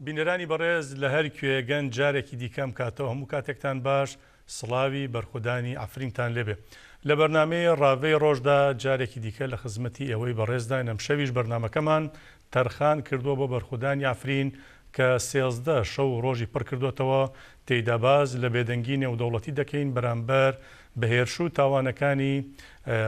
بینەرانی بەڕێز لە هەر کوێگەن جارێکی دیکەم کاتەوە هەموو کاتێکتان باش سڵاوی بەرخودانی ئافرینتان لێبێ لە بەرنامەی ڕاوەی ڕۆژدا جارێکی دیکە لە خزمەتی ئەوەی بەڕێزدا نەمشەویش بەرنامەکەمان تەرخان کردووە بۆ بەرخودانی ئافرین کە 13 شەو ڕۆژی پڕ کردوێتەوە تێیدا باز لە بێدەنگی نێودەوڵەتی دەکەین بەرامبەر بەهێرش و تاوانەکانی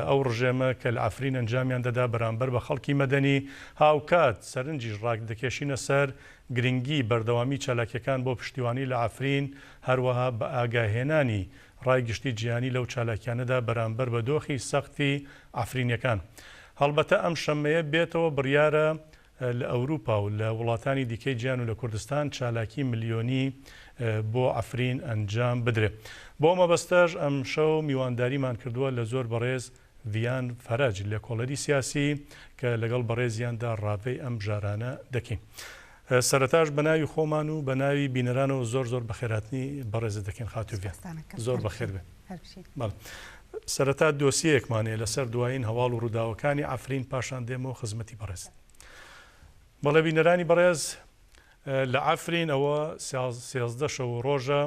ئەو ڕژێمە کە لە ئافرین ئەنجامیان دەدا بەرامبەر بە خەڵکی مەدەنی هاوکات سەرنجیش ڕاک دەکێشینە سەر گرنگی بەردەوامی چالاکیەکان بۆ پشتیوانی لە ئافرین هەروەها بە ئاگاهێنانی ڕایگشتی جیهانی لەو چالاکیانەدا بەرامبەر بە دۆخی سەختی ئافرینیەکان. هەڵبەتە ئەم شەمەیە بێتەوە بڕیارە لە ئەوروپا و لە وڵاتانی دیکەی گیان و لە کوردستان چالاکی ملیۆنی بۆ ئەفرین ئەنجام بدرێت. بۆ مەبەستەش ئەم شەو میوانداریمان کردووە لە زۆر بەڕێز ڤیان فەرەج لە کۆڵەری سیاسی کە لەگەڵ بەڕێزیاندا ڕاوەی ئەم جارانە دەکەین. سەرەتاش بە ناوی خۆمان و بە ناوی بینەرانەوە زۆر بەخێراتنی بەڕێزە دەکەین خاتوڤیان زۆر بەخێر بێ. سەرەتا دۆسیەکمانەیە لەسەر دوایین هەواڵ و ڕووداوەکانی ئەفرین پاشان دێمەوە خزمەتی بەڕێز. بەڵێ بینەرانی بەڕێز لە ئەفرین ئەوە 13 شەو ڕۆژە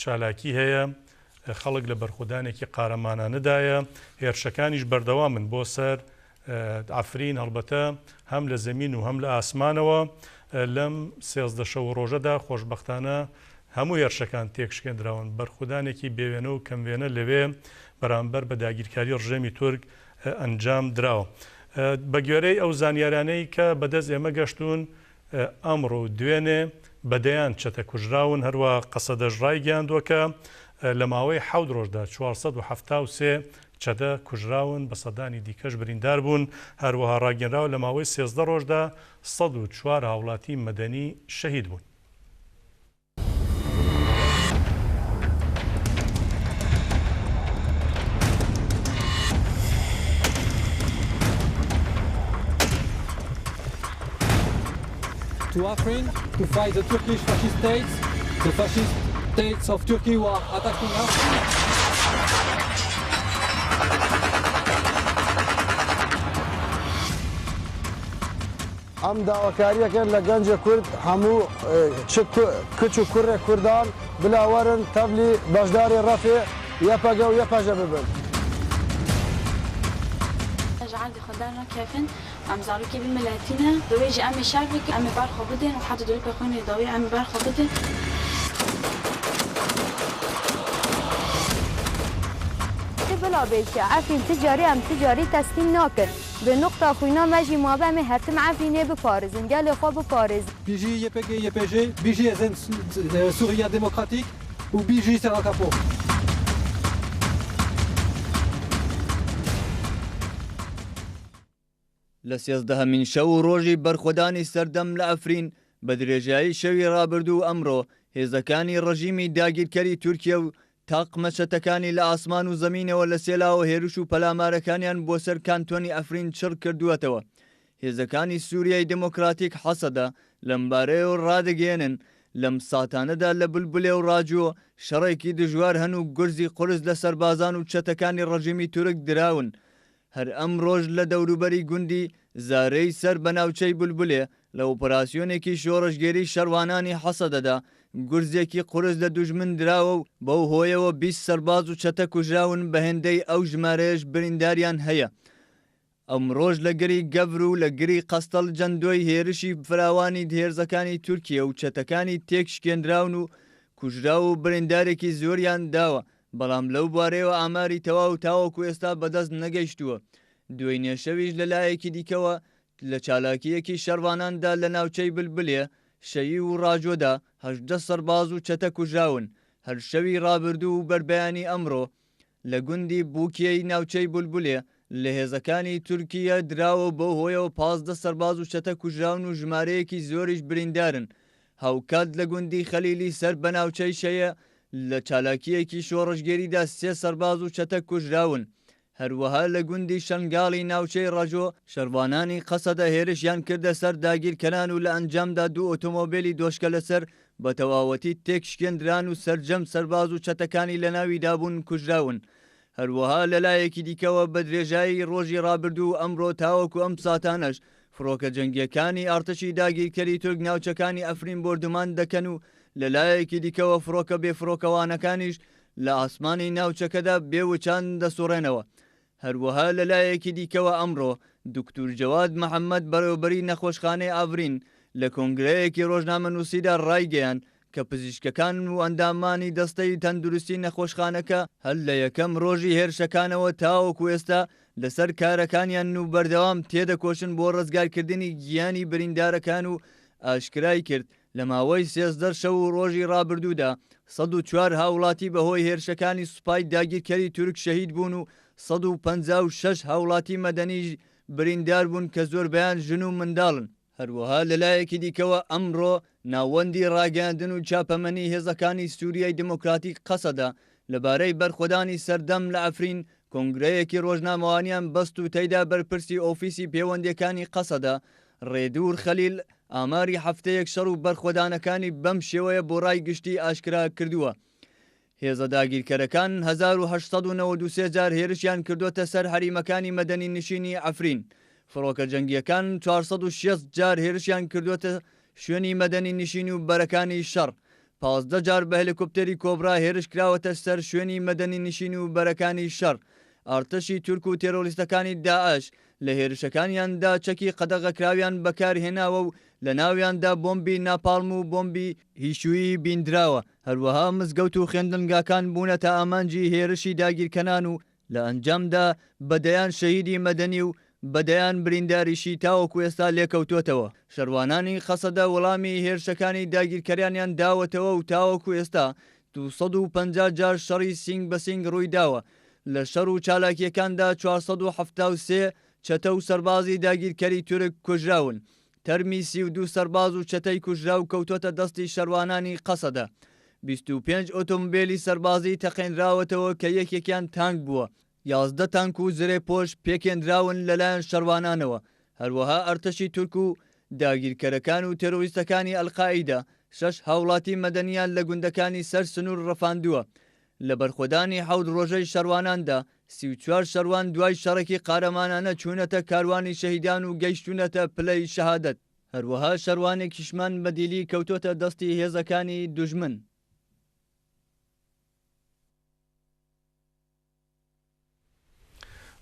چالاکی هەیە خەڵک لە بەرخودانێکی قارەمانانەدایە هێرشەکانیش بەردەوامن بۆ سەر ئەفرین هەڵبەتە هەم لە زەمین و هەم لە ئاسمانەوە لەم 13 شەو ڕۆژەدا خۆشبەختانە هەموو هێرشەکان تێکشکێنراون بەرخودانێکی بێوێنە و کەموێنە لەوێ بەرامبەر بە داگیرکاری ڕژێمی تورک ئەنجام دراوە. بە گوێرەی ئەو زانیارانەی کە بەدەست ئێمە گەشتون ئەمڕۆ دوێنێ بەدەیان چەتە کوژراون هەروە قەسەدەژڕای گەیاندووەکە لە ماوەی 7 ڕۆژدا 473 چەدە کوژراون بە سەدانی دیکەش بریندار بوون هەروەها ڕاگەنراوە لە ماوەی 13 ڕۆژدا 104 هاوڵاتی مەدەنی شەهید بوون. To Afrin to fight the Turkish fascist states, the fascist states of Turkey who are attacking us. ئەم داواکاریەکەن لە گەنجە کورد هەموو کچ و کوڕێ کوردان بلاوەرن تەبلی بەشداری ڕەفێ یەپەگە و یەپەژە ببن. عادي خدانا كافن عم زاروكي بالملاتينا دويجي عمي شعبك عمي بارخو بدن وحتى دولك اخواني ضوي عمي بارخو بدن بلا بيشا عفين تجاري ام تجاري تسليم ناكر بنقطة خوينا ماجي ما بامي هرتم عفيني بفارزن قال خو بفارز بيجي YPG بيجي ازن سوريا ديمقراطيك وبيجي سراكابو. لە 13 شەو ڕۆژی بەرخۆدانی سەردەم لە ئەفرین بە درێژایی شەوی ڕابردوو ئەمڕۆ هێزەکانی ڕژیمی داگیرکەری تورکیە و تاقمەچەتەکانی لە ئاسمان و زەمینەوە لە سێلاوە هێرش و پەلامارەکانیان بۆ سەر کانتۆنی ئەفرین چڕ کردووەتەوە. هێزەکانی سووریای دموکراتیک حەسەدە لەمبارەیە و ڕادەگەێنن لەم ساتانەدا لە بولبولێ و ڕاجۆ شەڕێکی دژوار هەن و گورزی قورس لە سەربازان و چەتەکانی ڕژیمی تورک دراون. هەر ئەم ڕۆژ لە دەوروبەری گوندی زارەی سەر بە ناوچەی بولبولێ لە ئۆپراسیۆنێکی شۆڕژگێری شەروانانی حەسەدەدا گورزێکی قورس لە دوژمن دراوە و بەو هۆیەوە 20 سەرباز و چەتە کوژراون بە هێندەی ئەو ژمارەیەش برینداریان هەیە. ئەم ڕۆژ لە گەری گەڤر و لە گری قەستەڵ جەندۆی هێرشی فراوانی هێرزەکانی تورکیە و چەتەکانی تێکشکێنراون و کوژرا و بریندارێکی زۆریان داوە. بەڵام لەو بارەیەوە ئاماری تەواو تاوەکو ئێستا بەدەست نەگەیشتووە. دوای نێشەویش لە لایەکی دیکەوە لە چالاکیەکی شەرواناندا لە ناوچەی بلبلێ شەیی و ڕاجۆدا 18 سەرباز و چەتە کوژراون. هەر شەوی ڕابردوو و بەربەیانی ئەمڕۆ لە گوندی بووکیەی ناوچەی بولبولێ لە هێزەکانی تورکیە دراوە بۆ هۆیەوە 15 سەرباز و چەتە کوژراون و ژمارەیەکی زۆریش بریندارن. هاوکات لە گوندی خەلیلی سەر بە ناوچەی شەیە لە چالاکیەکی شۆڕژگەریدا 3 سەرباز و چەتە کوژراون. هەروەها لە گوندی شەنگاڵی ناوچەی ڕەجۆ شەروانانی قەسەدە هێرشیان کردە سەر داگیرکەران و لە ئەنجامدا 2 ئۆتۆمۆبیلی دۆشکە لەسەر بە تەواوەتی تێکشکێنران و سەرجەم سەرباز و چەتەکانی لە ناوی دابوون کوژراون. هەروەها لە لایەکی دیکەوە بە درێژایی ڕۆژی ڕابردوو ئەمڕۆ تاوەکو ئەم ساتانەش فڕۆکە جەنگیەکانی ئارتشی داگیرکەری تورک ناوچەکانی ئەفرین بردومان دەکەن و لەلایەکی دیکەوە فڕۆکە بێفرۆکەوانەکانیش لە ئاسمانی ناوچەکەدا بێوچان دەسوڕێنەوە. هەروەها لەلایەکی دیکەوە ئەمڕۆ دکتور جەواد محەممەد بەڕێوەبەری نەخۆشخانەی ئافرین لە کۆنگرەیەکی ڕۆژنامە نووسیدا ڕایگەیان کە پزیشکەکان و ئەندامانی دەستەی تەندروستی نەخۆشخانەکە هەر لە یەکەم ڕۆژی هێرشەکانەوە تاوەکو ئێستا لەسەر کارەکانیان و بەردەوام تێدەکۆشن بۆ ڕزگارکردنی گیانی بریندارەکان و ئاشکرای کرد لە ماوەی 13 شەو و ڕۆژی ڕابردوودا 104 هاوڵاتی بەهۆی هێرشەکانی سوپای داگیرکەری تورک شەهید بوون و 156 هاوڵاتی مەدەنی بریندار بوون کە زۆربیان ژن و منداڵن. هەروەها لەلایەکی دیکەوە ئەمڕۆ ناوەندی ڕاگەاندن و چاپەمەنی هێزەکانی سووریای دموکراتیک قەسەدا لەبارەی بەرخۆدانی سەردەم لە ئەفرین کۆنگرەیەکی ڕۆژنامەوانیان بەست و تەیدا بەرپرسی ئۆفیسی پەیوەندیەکانی قەسەدا ڕێدوور خەلیل ئاماری هەفتەیەک شەڕ و بەرخۆدانەکانی بەم شێوەیە بۆ ڕای گشتی ئاشکرا کردووە. هێزە داگیرکەرەکان 1893 جار هێرشیان کردوتە سەر هەریمەکانی مەدەنی نشینی ئەفرین. فڕۆکە جەنگیەکان 460 جار هێرشیان کردوتە شوێنی مەدەنی نشین و بەرەکانی شەڕ. 15 جار بە هەلیکۆپتەری کۆبرا هێرش کراوەتە سەر شوێنی مەدەنی نشین و بەرەکانی شەڕ. ئارتەشی تورک و تێرۆلیستەکانی داعش لە هێرشەکانیاندا چەکی قەدەغەکراویان بەکارهێناوە و لە ناویاندا بۆمبی ناپالم و بۆمبی هیشویی بیندراوە. هەروەها مزگەوت و خوێندنگاکان بوونەتە ئامانجی هێرشی داگیرکەنان و لە ئەنجامدا بەدەیان شەهیدی مەدەنی و بەدەیان برینداریشی تاوەکو ئێستا لێکەوتوتەوە. شەروانانی قەسەدا وەڵامی هێرشەکانی داگیرکەریانیان داوەتەوە و تاوەکو ئێستا 250 جار شەڕی سینگ بە سینگ ڕووی داوە. لە شەڕ و چالاکیەکاندا 473 چەتە و سەربازی داگیرکەری تورک کوژراون. تەرمی 32 سەرباز و چەتەی کوژرا و کەوتۆتە دەستی شەروانانی قەسەدا. 25 ئۆتۆمبیلی سەربازی تەقێنراوەتەوە کە یەکێکیان تانک بووە. 11 تانک و زرێ پۆش پێکێنراون لەلایەن شەروانانەوە. هەروەها ئەرتەشی تورک و داگیرکەرەکان و تێرۆریستەکانی ئەلقائیدا 6 هاوڵاتی مەدەنیان لە گوندەکانی سەر سنوور ڕەفاندووە. لە بەرخۆدانی 7 ڕۆژەی شەرواناندا 34 شەروان دوای شەڕێکی قارەمانانە چوونەتە کاروانی شەهیدان و گەیشتونەتە پلەی شەهادەت. هەروەها شەروانێکیشمان بەدیلی کەوتۆتە دەستی هێزەکانی دوژمن.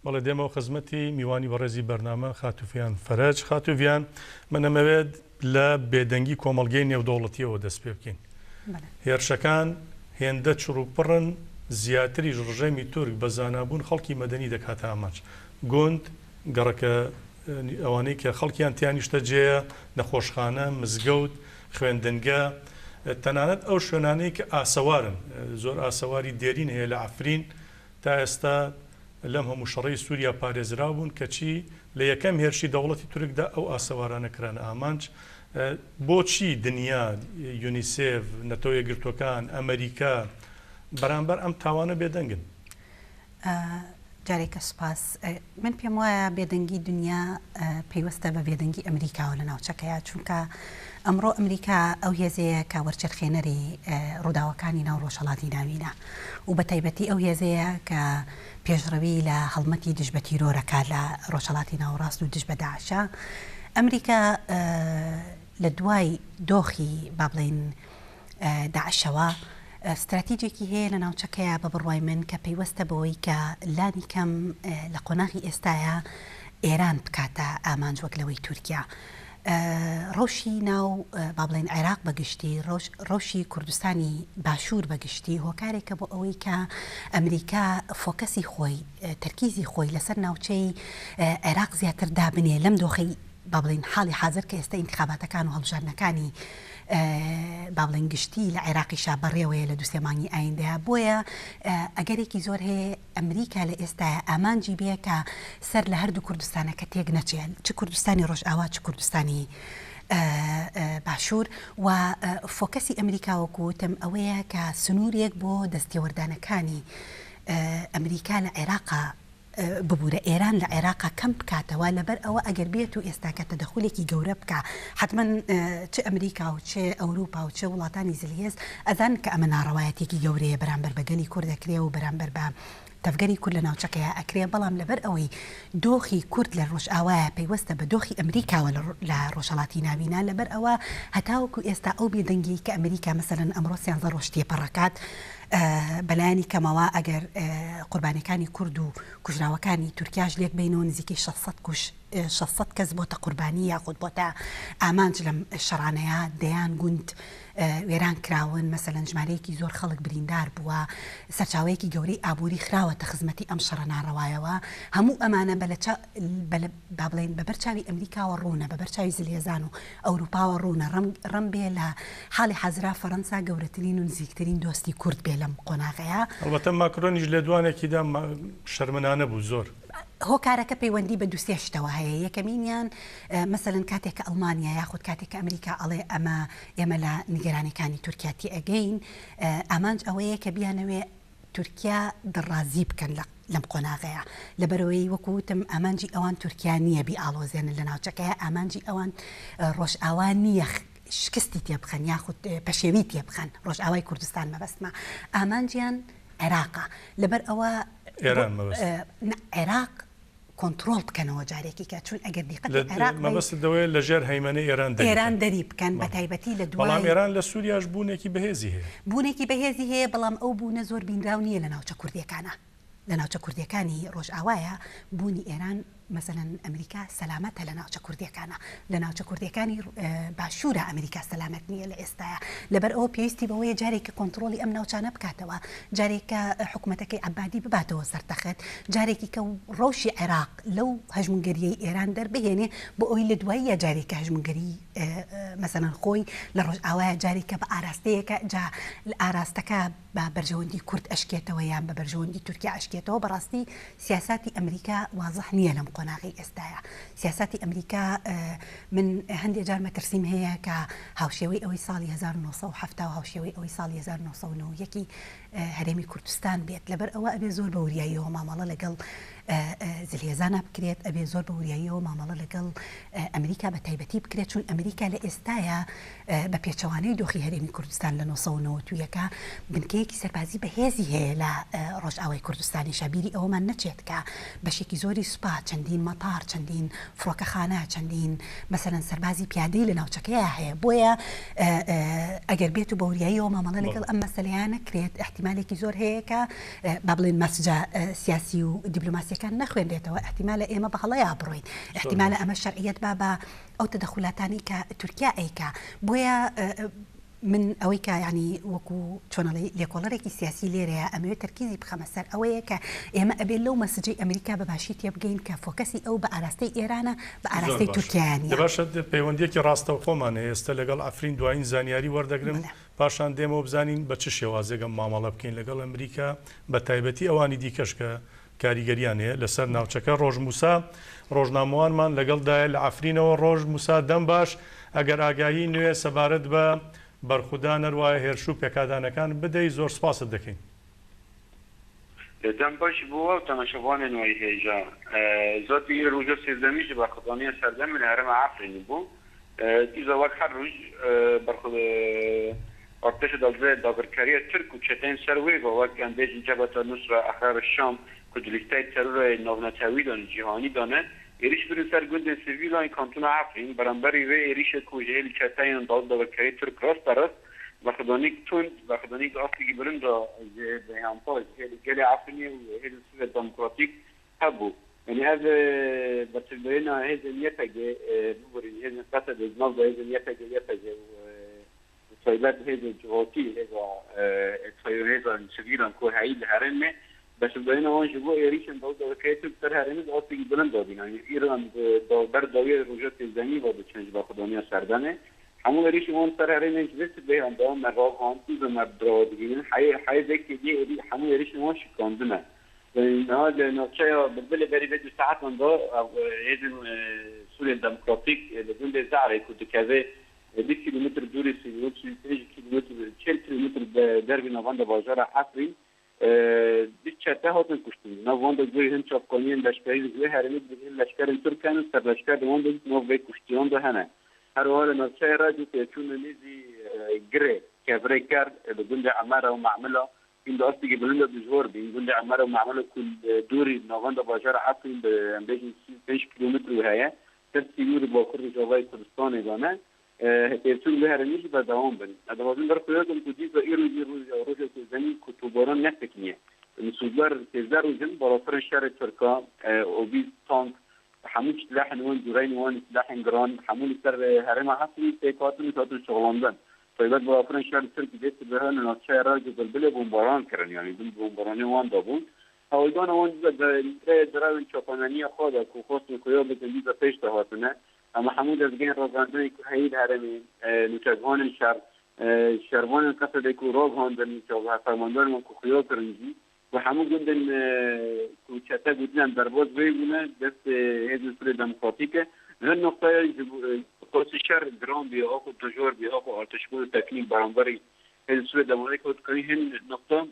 بەڵێ دێمەوە خزمەتی میوانی بەڕێزی بەرنامە خاتوفیان فەرەج. خاتوفیان منەمەوێت لە بێدەنگی کۆمەڵگەی نێودەوڵەتیەوە دەست پێ بکەین. هێرشەکان هێندە چڕوپڕن زیاتریش ڕژەمی تورک بە زانابوون خەڵکی مەدەنی دەکاتە ئامانج. گوند گەڕەکە ئەوانەی کە خەڵکیان تیانیشتە جێە نەخۆشخانە مزگەوت خوێندنگە تەنانەت ئەو شوێنانەی کە ئاسەوارن زۆر ئاسەواری دێرین هەیە لە ئەفرین تا ئێستا لەم هەموو شەڕی سووریا پارێزرا بوون کەچی لە یەکەم هێرشی دەوڵەتی تورکدا ئەو ئاسەوارانە کرانە ئامانج. بۆچی دنیا یونیسێف نەتەوە یەکگرتوەکان ئەمریکا بەرامبەر ئەم تاوانە بێدەنگن؟ جارێکە سپاس من پێم وایە بێدەنگی دنیا پەیوەستە بە بێدەنگی ئەمریکاوە لە ناوچەکەیە چونکە ئەمڕۆ ئەمریکا ئەو هێزەیە کە وەرچەرخێنەری ڕووداوەکانی ناو ڕۆژهەڵاتی ناوینە و بە تایبەتی ئەو هێزەیە کە پێشڕەوی لە هەڵمەتی دژ بە تیرۆرەکە لە ڕۆژهەڵاتی ناوڕاست و دژ بە داعشە. ئەمریکا لە دوای دۆخی با بڵێن داعشەوە استراتیجێکی هەیە لە ناوچەکەیە بە بڕوای من کە پەیوەستە بەوەی کە لانی کەم لە قۆناغی ئێستاە ئێران بکاتە ئامانج وەک لەوەی تورکیا. ڕۆژی ناو با بڵێن عێراق بەگشتی ڕۆژی کوردستانی باشوور بەگشتی هۆکارێکە بۆ ئەوەی کە ئەمریکا فۆکەسی خۆی تەرکیزی خۆی لەسەر ناوچەی عێراق زیاتر دابنێ لەم دۆخی با بڵێن حاڵی حاضر کە ئێستا ئینتخاباتەکان و هەڵبژاردنەکانی با بڵێن گشتی لە عێراقیشا بەڕێوەیە لە دووسێمانی ئایندەیە. بۆیە ئەگەرێکی زۆر هەیە ئەمریکا لە ئێستاە ئامانجی بێ کە سەر لە هەردوو کوردستانە کە تێک نەچێت چ کوردستانی ڕۆژئاوا چ کوردستانی باشوور و فۆکەسی ئەمریکا وەکوتم ئەوەیە کە سنوورێک بۆ دەستێوەردانەکانی ئەمریکا لە عێراقا ببوورە ئێران لە عێراقا کەم بکاتەوە لەبەر ئەوە ئەگەر بێت و ئێستاکە تەدەخولێکی گەورە بکە حتمما چ ئەمریکا و چ ئەوروپا و چ وڵاتانی زلهێز ئەزان کە ئەمە ناڕەوایەتێکی گەورەیە بەرامبەر بە گەلی کوردەکرێ و بەرامبەر بە تەفگەری کورد لە ناوچەکەیە ئەکرێ بەڵام لەبەر ئەوەی دۆخی کورد لە ڕۆژئاوایە پەیوەستە بە دۆخی ئەمریکاوە لە ڕۆژهەڵاتی ناوینە لەبەر ئەوە هەتاوەکو ئێستا ئەو بێدەنگی کە ئەمریکا مەسەرەن ئەمڕۆ 13 ڕۆژ تێپەڕەکات بەلایانی کەمەوە ئەگەر قوربانەکانی کورد و کوژراوەکانی تورکیاش لێک بینەوە نزیکەی 600 کەس بۆتە قوربانی یاخود بۆتە ئامانج لەم شەڕانەیە دەیان گوند وێران کراون مەسەلەن ژمارەیەکی زۆر خەڵک بریندار بووە سەرچاوەیەکی گەورەی ئابووری خراوەتە خزمەتی ئەم شەڕە ناڕەوایەوە هەموو ئەمانە با بڵێن بەبەرچاوی ئەمریکاوە ڕوونە بەبەرچاوی زلێزان و ئەوروپاوە ڕوونە ڕەم بێ لە حاڵی حەزرا فەڕەنسا گەورەترین و نزیکترین دۆستی کورد بێ لەم قۆناغەیە ئەلبەتە ماکرۆنیش لە دوانێکیدا شەرمەنانە بوو زۆر هۆکارەکە پەیوەندی بە دووسێ شتەوە هەیە یەکەمینیان مەسەلەن کاتێک کە ئەڵمانیا یاخود کاتێک کە ئەمریکا ئەڵێ ئێمە لە نیگەرانەکانی تورکیاتی ئەگەین ئامانج ئەوەیە کە بیانەوێ تورکیا دڕازی بکەن لەم قۆناغەیە لەبەرەوەی وەکوتم ئامانجی ئەوان تورکیا نییە بی ئاڵۆزێنن لە ناوچەکەیە ئامانجی ئەوان ڕۆژئاوان نییە شکستی تێبخەن یاخود پەشێوی تێبخەن ڕۆژئاوای کوردستان مەبەستمە ئامانجیان عێراقا لەبەر ئەوە عێراق کۆنتترۆل بکەنەوە جارێکی کە چون ئەگەر دیقەت عێراق مەبەستەوەی لە ژێر هەیمەنەی ئێران دەری بکەن بە تایبەتی لە دوای بەڵام ئێران لە سووریاش بوونێکی بەهێزی هەیە بوونێکی بەهێزی هەیە بەڵام ئەو بوونە زۆر بینراو نییە لە ناوچە کوردیەکانە لە ناوچە کوردیەکانی ڕۆژئاوایە بوونی ئێران مثلەن ئەمریکا سەلامەتە لە ناوچە کوردیەکانە لە ناوچە کوردیەکانی باشوورە ئەمریکا سەلامەت نییە لە ئێستاە لەبەر ئەوە پێویستی بەوەیە جارێکی کۆنتترۆلی ئەم ناوچانە بکاتەوە جارێکە حکوومەتەکەی عەبادی بباتەوە سەرتەخت جارێکی کە ڕەوشی عێراق لەو هەژمونگەریەی ئێران دەربهێنێ بۆ ئەوی لە دواییە جارێکە هەژمونگەری مەسەلەن خۆی لە ڕۆژئاوایە جارێکە بە ئاراستەیەکە جا ئاراستەکە بە بەرژەوەندی کورد ئەشکێتەوە یان بە بەرژەوەندی تورکیا ئەشکێتەوە بەڕاستی سیاساتی ئەمریکا وازح نییە لەم قۆناغی ئێستاە سیاساتی ئەمریکا من هەندێک جار مەترسیم هەیە کە هاوشێوەی ئەوەی ساڵی 1970 و هاوشێوەی ئەوەی ساڵی 1990 هەرێمی کوردستان بێت لەبەر ئەوە ئەبێ زۆر بە وریاییەوە مامەڵە لەگەڵ زلێزانە بکرێت ئەبێ زۆر بە وریاییەوە مامەڵە لەگەڵ ئەمریکا بە تایبەتی بکرێت چون ئەمریکا لە ئێستاە بە پێچەوانەی دۆخی هەرێمی کوردستان لە 1990 بنکەیەکی سەربازی بەهێزی هەیە لە ڕۆژئاوای کوردستانی شابیری ئەوەمان نەچێت کە بەشێکی زۆری سوپا چەندین مەتار چەندین فڕۆکەخانە چەندین مەسەلەن سەربازی پیادەی لە ناوچەکەیە هەیە بۆیە ئەگەر بێت و بە وریاییەوە مامەڵە لەگەڵ ئەم مەسەلەیانە کرێت احتیمالێکی زۆر هەیە کە با بڵێن مەسجە سیاسی و دیپلۆماسیەکان نەخوێنرێتەوە احتیمالە ئێمە بە هەڵەیە بڕۆین احتیمالە ئەمە شەرعیەت بە ئەو تەدەخولاتانی کە تورکیا ئەیکا بۆیە من ئەوەی کە ینی وەکو چۆنەڵی لێکۆڵەرێکی سیاسی لێرەیە ئەمەوێت تەرکیزی بخەمە سەر ئەوەیە کە ئێمە ئەبێت لەو مەسجەی ئەمریکا بەباشی تێبگەین کە فۆکەسی ئەو بە ئاراستەی ئێرانە بە ئاراستەی تورکیانی باشە پەیوەندیەکی ڕاستەو خۆمانە ئێستا لەگەڵ ئەفرین دوایین زانیاری وەردەگرن پاشان دێمەوە بزانین بە چ شێوازێگەم مامەڵە بکەین لەگەڵ ئەمریکا بە تایبەتی ئەوانی دیکەش کە کاریگەریان هەیە لەسەر ناوچەکە ڕۆژ موسا ڕۆژنامەوانمان لەگەڵدایە لە ئەفرینەوە ڕۆژ موسا دەم باش ئەگەر ئاگاهی نوێ سەبارەت بە بەرخودان هەروایە هێرش و پێکادانەکان بدەی زۆر سپاست دەکەین دەم باش بووە و تەماشەوانێ نوێی هێژا زۆری ڕۆژە سێزدەمیش بەرخودانیە سەردەم لە هەرێمە ئەفرینی بوو دیزە وەک هەر ڕۆژ ارتش داگرکاری ترک و چتین سروی و وقت اندیش جبهه نصره اخر الشام کدلیسته ترور نوونتوی دان جهانی دانه ایریش برای سر گند سیویل این کانتون عفرین برانبری و ایریش کوچهل چتین داگرکاری ترک راست راست و خدانیک تون و خدانیک آفریقی برند به همپاز گل عفرینی و هل سوی دموکراتیک هبو یعنی از بتبین هز نیتگه بورین هز نسبت به ناو هز نیتگه سایلات هز جواتی هز سویران که هایی هرمه بس بین آن جوا ایریشن داود که تو تر هرمه آفریقی بلند دادین یعنی ایران بر داوی روزات زمین و بچنج با خدانیا سردانه همون ایریش اون تر هرمه جلست به اندام مقام هانتی و مبدرادگین حی ذکی دی همون ایریش اون شکاندنه این هذا نقطة بالبلة بري بدو ساعات من ده هذا سوريا الديمقراطيك لجند زعري كنت كذا 10 كيلومتر دوري 3 كيلومتر 4 كيلومتر دربي نواندا بازار حفري ديشته هاتن كشتن نواندا جوي هن شابكانيين لشکری جوی هرمی دیگه لشکر ترکان سر لشکر نواندا نوبه کشتیان ده هنه هر حال نقطة راجو که چون نیزی گره کبری کرد لجند عماره و معمله این داستی بلند دژور بین گند عمر و معمل کل دوری ناوند بازار عفرین به بیش 5 کیلومتر وهايه ترسيور باكر جوای کردستان دانه هتیتون به هرنیش به دوام بن ادوازن در خودم کودی و روز زمین کتوباران نتکنیه مسودلار تزار وزن برافر شهر ترکا او بی تانک حمول سلاح نوان دورين نوان سلاح جران حمول سر هرم عفري تيكاتن تاتو شغلاندن طيبات برافر شهر تركي دست بهان ناتشا راجع بالبلة بومباران كرن يعني بومباراني وان دابون هاویدان وان درای چاپانانی خواده که خواست نکویا بزنی و پیش دهاتونه اما حمود از گین رازاندنی که هید هرمی نوچگان شروان قصد که راگ هاندن نوچگان فرماندان من که خیال کرنجی و حمود گندن که چطه گودنن درباز بگونه دست هیزن سوری دموکراتیکه هر نقطه قرص شهر گرام بیا آخو دجور بیا آخو آرتشگون تکنیک برانبری هیزن سوری دموکراتیکه هن نقطه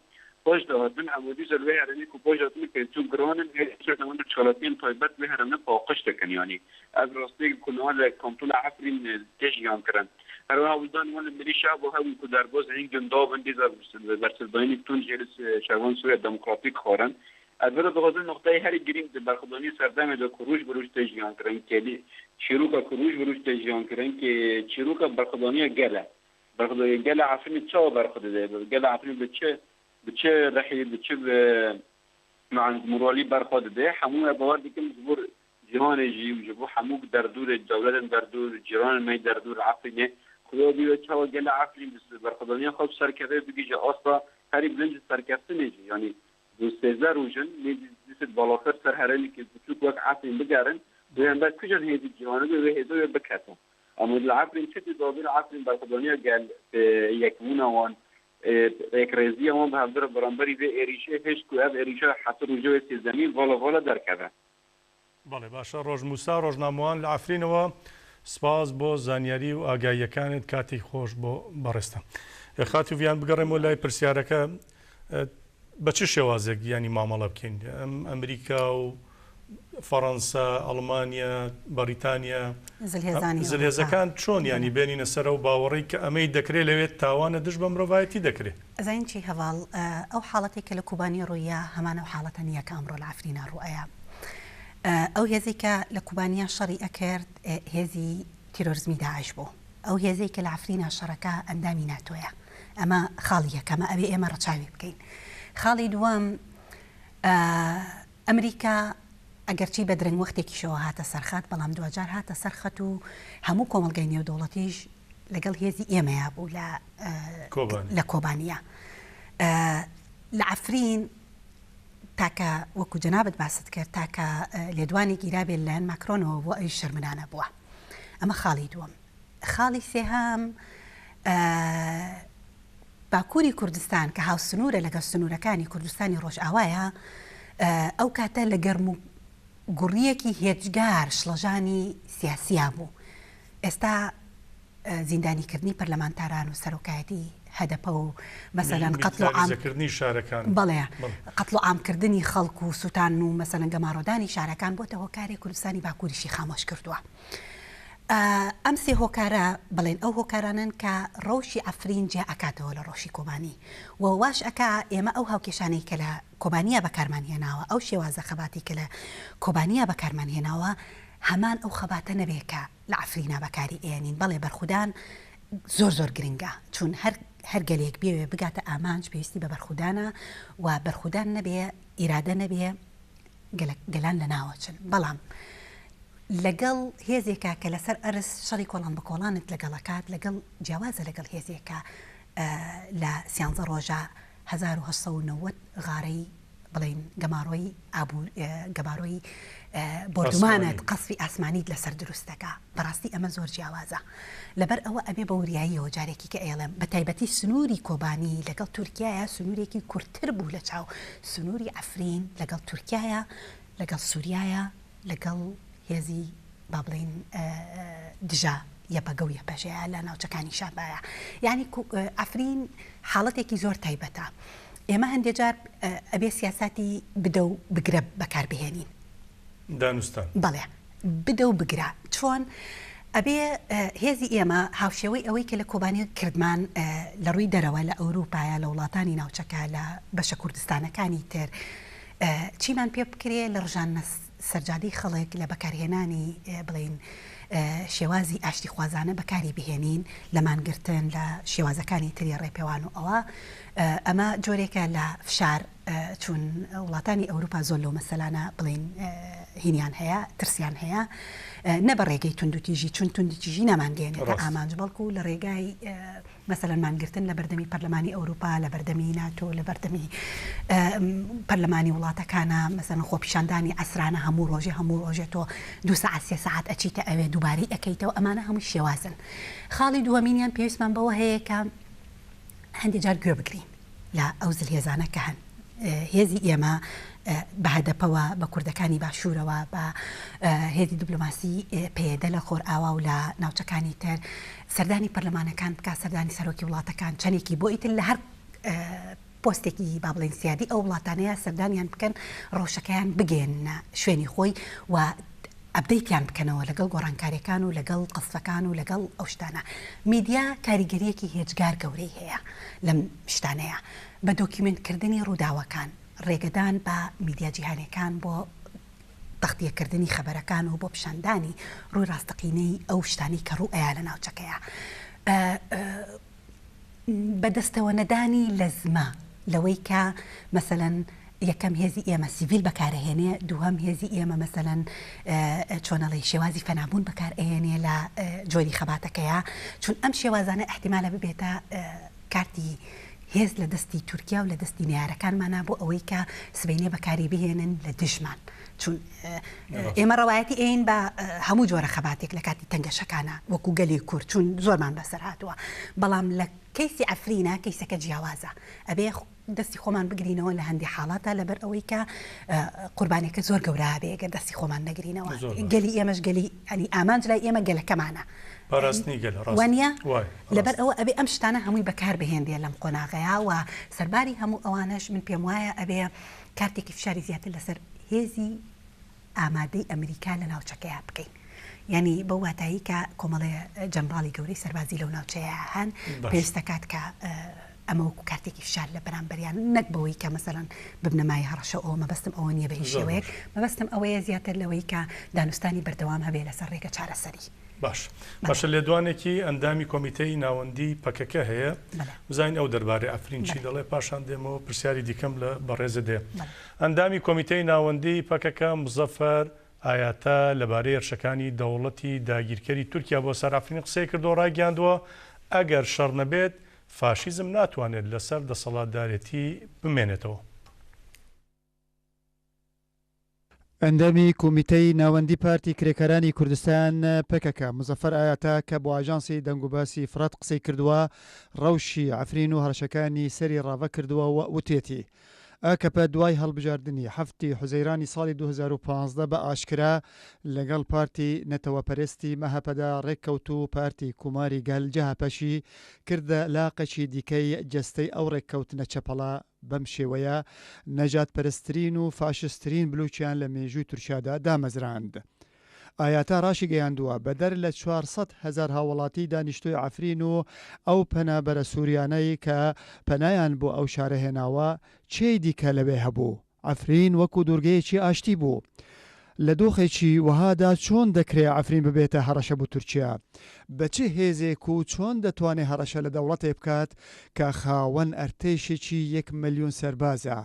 باش دادن عمودی زلوی هرمی که باش دادن که تو گرانن هیچ نمون چالاتین تایبت به هرمه پاقش تکن یعنی از راستی کنال کنترل عفرین تشیان کرن هر هاولدان ولی ملی شعب و هاوی که در باز این گندا بندی برسلدانی تون جلس شروان سوی دموکراتیک خورن از برای بغض نقطه هر گریم برخدانی سردم دا کروش بروش تشیان کرن که چیروکا کروش بروش تشیان کرن که چیروکا برخدانی گله عفرین چا برخده گله عفرین بچه رحی بچه مع مرالی برخواد ده همون باور دیگه مجبور جهان جی و جبو همون در دور دولت در دور جیران می در دور عفرینه خدا بیو چه و گله عفرین بس برخوادانی خوب سرکرده بگی جه اصلا هری بلند سرکرده نیجی یعنی دو سیزه روزن نیست بالاخر سر هرلی که بچوک وقت عفرین بگرن دویم بعد کجا هیدی جهانه به هیدو یا بکتن اما العفرین چه دادر عفرین برخوادانی گل یکمون وان اکرزی ما به همدر برانبری به ایریشه هیچ که از ایریشه حتی روجه سیزدمی والا در کده بله باشا روز موسا روزنامه‌وان لعفرینەوە سپاس بۆ زانیاری و ئاگاییەکانت کاتی خۆش بۆ بەڕێستە خاتی ویان بگەڕێمەوە لای پرسیارەکە بە چ شێوازێک ینی مامەڵە بکەین ئەمریکا و فەڕەنسا ئەڵمانیا بەریتانیا زلهێزەکان چۆن ینی بێنینە سەر و باوەڕی کە ئەمەی دەکرێت لەوێت تاوانە دژ بە مرۆڤایەتی دەکرێت زینچی هەواڵ ئەو حاڵەتێک کە لە کوبانی ڕوویە هەمانە و حاڵەتە نییە کە ئەمڕۆ لە عفرینە ڕوئەیە ئەو هێزێکە لە کوبانیا شەڕی ئەکرد هێزی تیرۆریزمی داعش بوو ئەو هێزەی کە لە عفرینە شەڕەکە ئەندامی ناتۆیە ئەمە خاڵی یەکەمە ئەبێ ئێمە ڕەچاوی بکەین خاڵی دووەم ئەمریکا ئەگەرچی بە درەنگ وەختێکیشەوە هاتە سەرخات بەڵام دوجار هاتە سەرخەت و هەموو کۆمەلگای نێودەوڵەتیش لەگەڵ هێزی ئێمەیە بوو لە کۆبانیا لە عفرین تاکە وەکو جەنابەت باست کرد تاکە لێدوانی گیرابێت لەن ماکرۆنەوە بۆ ئەوی شەرمنانە بووە ئەمە خاڵی دووەم خاڵی سێهام باکووری کوردستان کە هاو سنوورە لەگەڵ سنوورەکانی کوردستانی ڕۆژئاوایە ئەو کاتە لە گەرم و گوڕیەکی هێجگار شڵەژانی سیاسیا بوو ئێستا زیندانیکردنی پەرلەمانتاران و سەرۆکایەتی هەدەپە و مەسەلەن بەڵێ قەتڵ و عامکردنی خەڵک و سووتان و مەسەلەن گەماڕۆدانی شارەکان بۆتە هۆکارێک کوردستانی باکووریشی خامۆش کردووە ئەم سێ هۆکارە بڵێن ئەو هۆکارانن کە ڕەوشی عفرین جێ ئەکاتەوە لە ڕۆژی کۆبانی و واش ئەکا ئێمە ئەو هاوکێشانەی کە لە کۆبانیا بەکارمانهێناوە ئەو شێوازە خەباتی کە لە کۆبانیا بەکارمانهێناوە هەمان ئەو خەباتە نەبێت کە لە عفرینا بەکاری ئێنین بەڵێ بەرخودان زۆر گرنگە چون هەر گەلێک بێوێ بگاتە ئامانج پێویستی بە بەرخودانە و بەرخودان نەبێ ئیرادە نەبێ گەلان لە ناوەچن بەڵام لەگەڵ هێزێکە کە لەسەر ئەرس شەڕی کۆڵان بە کۆڵانت لەگەڵەکات لەگەڵ جیاوازە لەگەڵ هێزێکە لە 13 ڕۆژە 1990 غارەی بڵین گەماڕۆی بۆردومانت قەسفی ئاسمانیت لەسەر دروستەکە بەڕاستی ئەمە زۆر جیاوازە لەبەر ئەوە ئەبێ بە وریاییەوە جارێکی کە ئێڵم بە تایبەتی سنووری کۆبانی لەگەڵ تورکایە سنوورێکی کورتتر بوو لە چاو سنووری عفرین لەگەڵ تورکایە لەگەڵ سووریایە لەگەڵ هێزی با بڵین دژە یەپەگە و یەپەژەیە لە ناوچەکانی شابایە یعنی ئەفرین حاڵەتێکی زۆر تایبەتە ئێمە هەندێک جار ئەبێ سیاساتی بدە و بگرە بەکاربهێنین دانوستان بەڵێ بدە و بگرە چۆن ئەبێ هێزی ئێمە هاوشێوەی ئەوەی کە لە کۆبانی کردمان لە ڕووی دەرەوە لە ئەوروپایە لە وڵاتانی ناوچەکە لە بەشە کوردستانەکانی تر چیمان پێ بکرێ لە ڕژانە سەرجادەی خەڵک لە بەکارهێنانی بڵین شێوازی ئاشتی خوازانە بەکاری بهێنین لە مانگرتن لە شێوازەکانی تری ڕێپێوان و ئەوە ئەمە جۆرێکە لە فشار چون وڵاتانی ئەوروپا زۆر لەو مەسەلانە بڵین هینیان هەیە ترسیان هەیە نە بە ڕێگەی توندوتیژی چون توندوتیژی نامانگەێنێتە ئامانج بەڵکو لە ڕێگای مەسەلەن مانگرتن لە بەردەمی پەرلەمانی ئەوروپا لە بەردەمی ناتۆ لە بەردەمی پەرلەمانی وڵاتەکانە مەسەن خۆپیشاندانی ئەسرانە هەموو ڕۆژێ تۆ 2 ساعت 3 ساعت ئەچیتە ئەوێ دووبارەی ئەەکەیتەوە ئەمانە هەموو شێوازن خاڵی دووەمینیان پێویستمان بەوە هەیە کە هەندێک جار گوێ بگرین لە ئەو زلهێزانە کە هەن هێزی ئێمە بە هەدەپەوە بە کوردەکانی باشوورەوە بە هێزی دیبلۆماسی پێدە لە خۆرئاوا و لە ناوچەکانی تر سەردانی پەرلەمانەکان بکات سەردانی سەرۆکی وڵاتەکان چەندێکی بۆ ئیتر لە هەر پۆستێکی با بڵێن سیادی ئەو وڵاتانەیە سەردانیان بکەن ڕۆژەکەیان بگێن شوێنی خۆی و ئەبدەیتیان بکەنەوە لەگەڵ گۆڕانکاریەکان و لەگەڵ قسفەکان و لەگەڵ ئەو شتانە میدیا کاریگەریەکی هێجگار گەورەی هەیە لەم شتانەیە بە دۆکیومنتکردنی ڕووداوەکان ڕێگەدان بە میدیا جیهانیەکان بۆ تەختیەکردنی خەبەرەکان و بۆ پیشاندانی ڕووی ڕاستەقینەی ئەو شتانی کە ڕوو ئەیە لە ناوچەکەیە بەدەستەوە نەدانی لە زمە لەوەی کە مەسەلەن یەکەم هێزی ئێمە سیڤیل بەکارهێنێ دووەم هێزی ئێمە مەسەلەن چۆنەڵی شێوازی فەنابوون بەکارهێنێ لە جۆری خەباتەکەیە چون ئەم شێوازانە احتیمالە ببێتە کارتی هێز لە دەستی تورکیا و لە دەستی نیارەکانمانە بۆ ئەوەی کە سبەینێ بەکاری بهێنن لە دژمان چون ئێمە ڕەوایەتی ئین بە هەموو جۆرە خەباتێک لە کاتی تەنگەشەکانە وەکو گەلی کورد چون زۆرمان بەسەر هاتووە بەڵام لە کەیسی ئەفرینە کەیسەکە جیاوازە ئەبێ دەستی خۆمان بگرینەوە لە هەندی حاڵاتە لەبەر ئەوەی کە قوربانێکە زۆر گەورە بێگە دەستی خۆمان نەگرینەوە گەلی ئێمەش گەلی ئەنی ئامانج لای ئێمە گەلەکەمانە وانە لەبەر ئەوە ئەبێ ئەم شتانە هەمووی بەکار بهێندێ لەم قۆناغەیە و سەرباری هەموو ئەوانش من پێم وایە ئەبێ کارتێکی فشاری زیاتر لەسەر هێزی ئامادەی ئەمریکا لە ناوچەکەیە بکەین یعنی بە واتایی کە کۆمەڵێ جەنراڵی گەورەی سەربازی لەو ناوچەیە هەن پێویستە کات کە ئەمە وەکو کارتێکی فشار لە بەرامبەریان نەک بەوەی کە مەسەڵەن ببنەمای هەڕەشە ئەوە مەبەستم ئەوە نییە بە هیچ شێوەیەک مەبەستم ئەوەیە زیاتر لەوەی کە دانوستانی بەردەوام هەبێ لەسەر ڕێگە چارەسەری باشە لێدوانێکی ئەندامی کۆمیتەی ناوەندی پەکەکە هەیە بزانین ئەو دەربارەی ئەفرین چی دەڵێ پاشان دێمەوە پرسیاری دیکەم لە بەڕێزە دێ ئەندامی کۆمیتەی ناوەندی پەکەکە مزەفەر ئاياتە لەبارەی هێرشەکانی دەوڵەتی داگیرکەری تورکیا بۆ سەر ئەفرین قسەی کردو ڕاگەاندووە ئەگەر شەڕ نەبێت فاشیزم ناتوانێت لەسەر دەسەڵاتدارێتی بمێنێتەوە. ئەندامی کۆمیتەی ناوەندی پارتی کرێکەرانی کوردستان پەکەکە مزەفەر ئاياتە کە بۆ ئاژانسی دەنگوباسی فرات قسەی کردووە ڕەوشی ئەفرین و هەرشەکانی سەری ڕاوە کردووە و وتێتی ئاکەپە دوای هەڵبژاردننی هەفتی حوزەیرانی ساڵی 2015 بە ئاشکرا لەگەڵ پارتی نەتەوەپەرستی مەهەپەدا ڕێککەوت و پارتی کوماری گەلجەهپەشی کردە لاقەکی دیکەی جەستەی ئەو ڕێککەوتنە چەپەڵا بەم شێوەیە نەجات پەرسترین و فاشسترین بلوچیان لە مێژووی تورکیادا دامەزراند. ئاياتە ڕاشی گەیاندووە بەدەر لە 400,000 هاوڵاتی دانیشتوی ئەفرین و ئەو پەنابەرە سووریانەی کە پەنایان بۆ ئەو شارە هێناوە چێی دیکە لەوێ هەبوو ئەفرین وەکو دوورگەیەکی ئاشتی بوو لە دۆخێکی وەهادا چۆن دەکرێت ئەفرین ببێتە هەڕەشە بۆ تورکیا بەچی هێزێک و چۆن دەتوانێت هەڕەشە لە دەوڵەتێ بکات کە خاوەن ئەرتێشێکی 1 ملیۆن سەربازە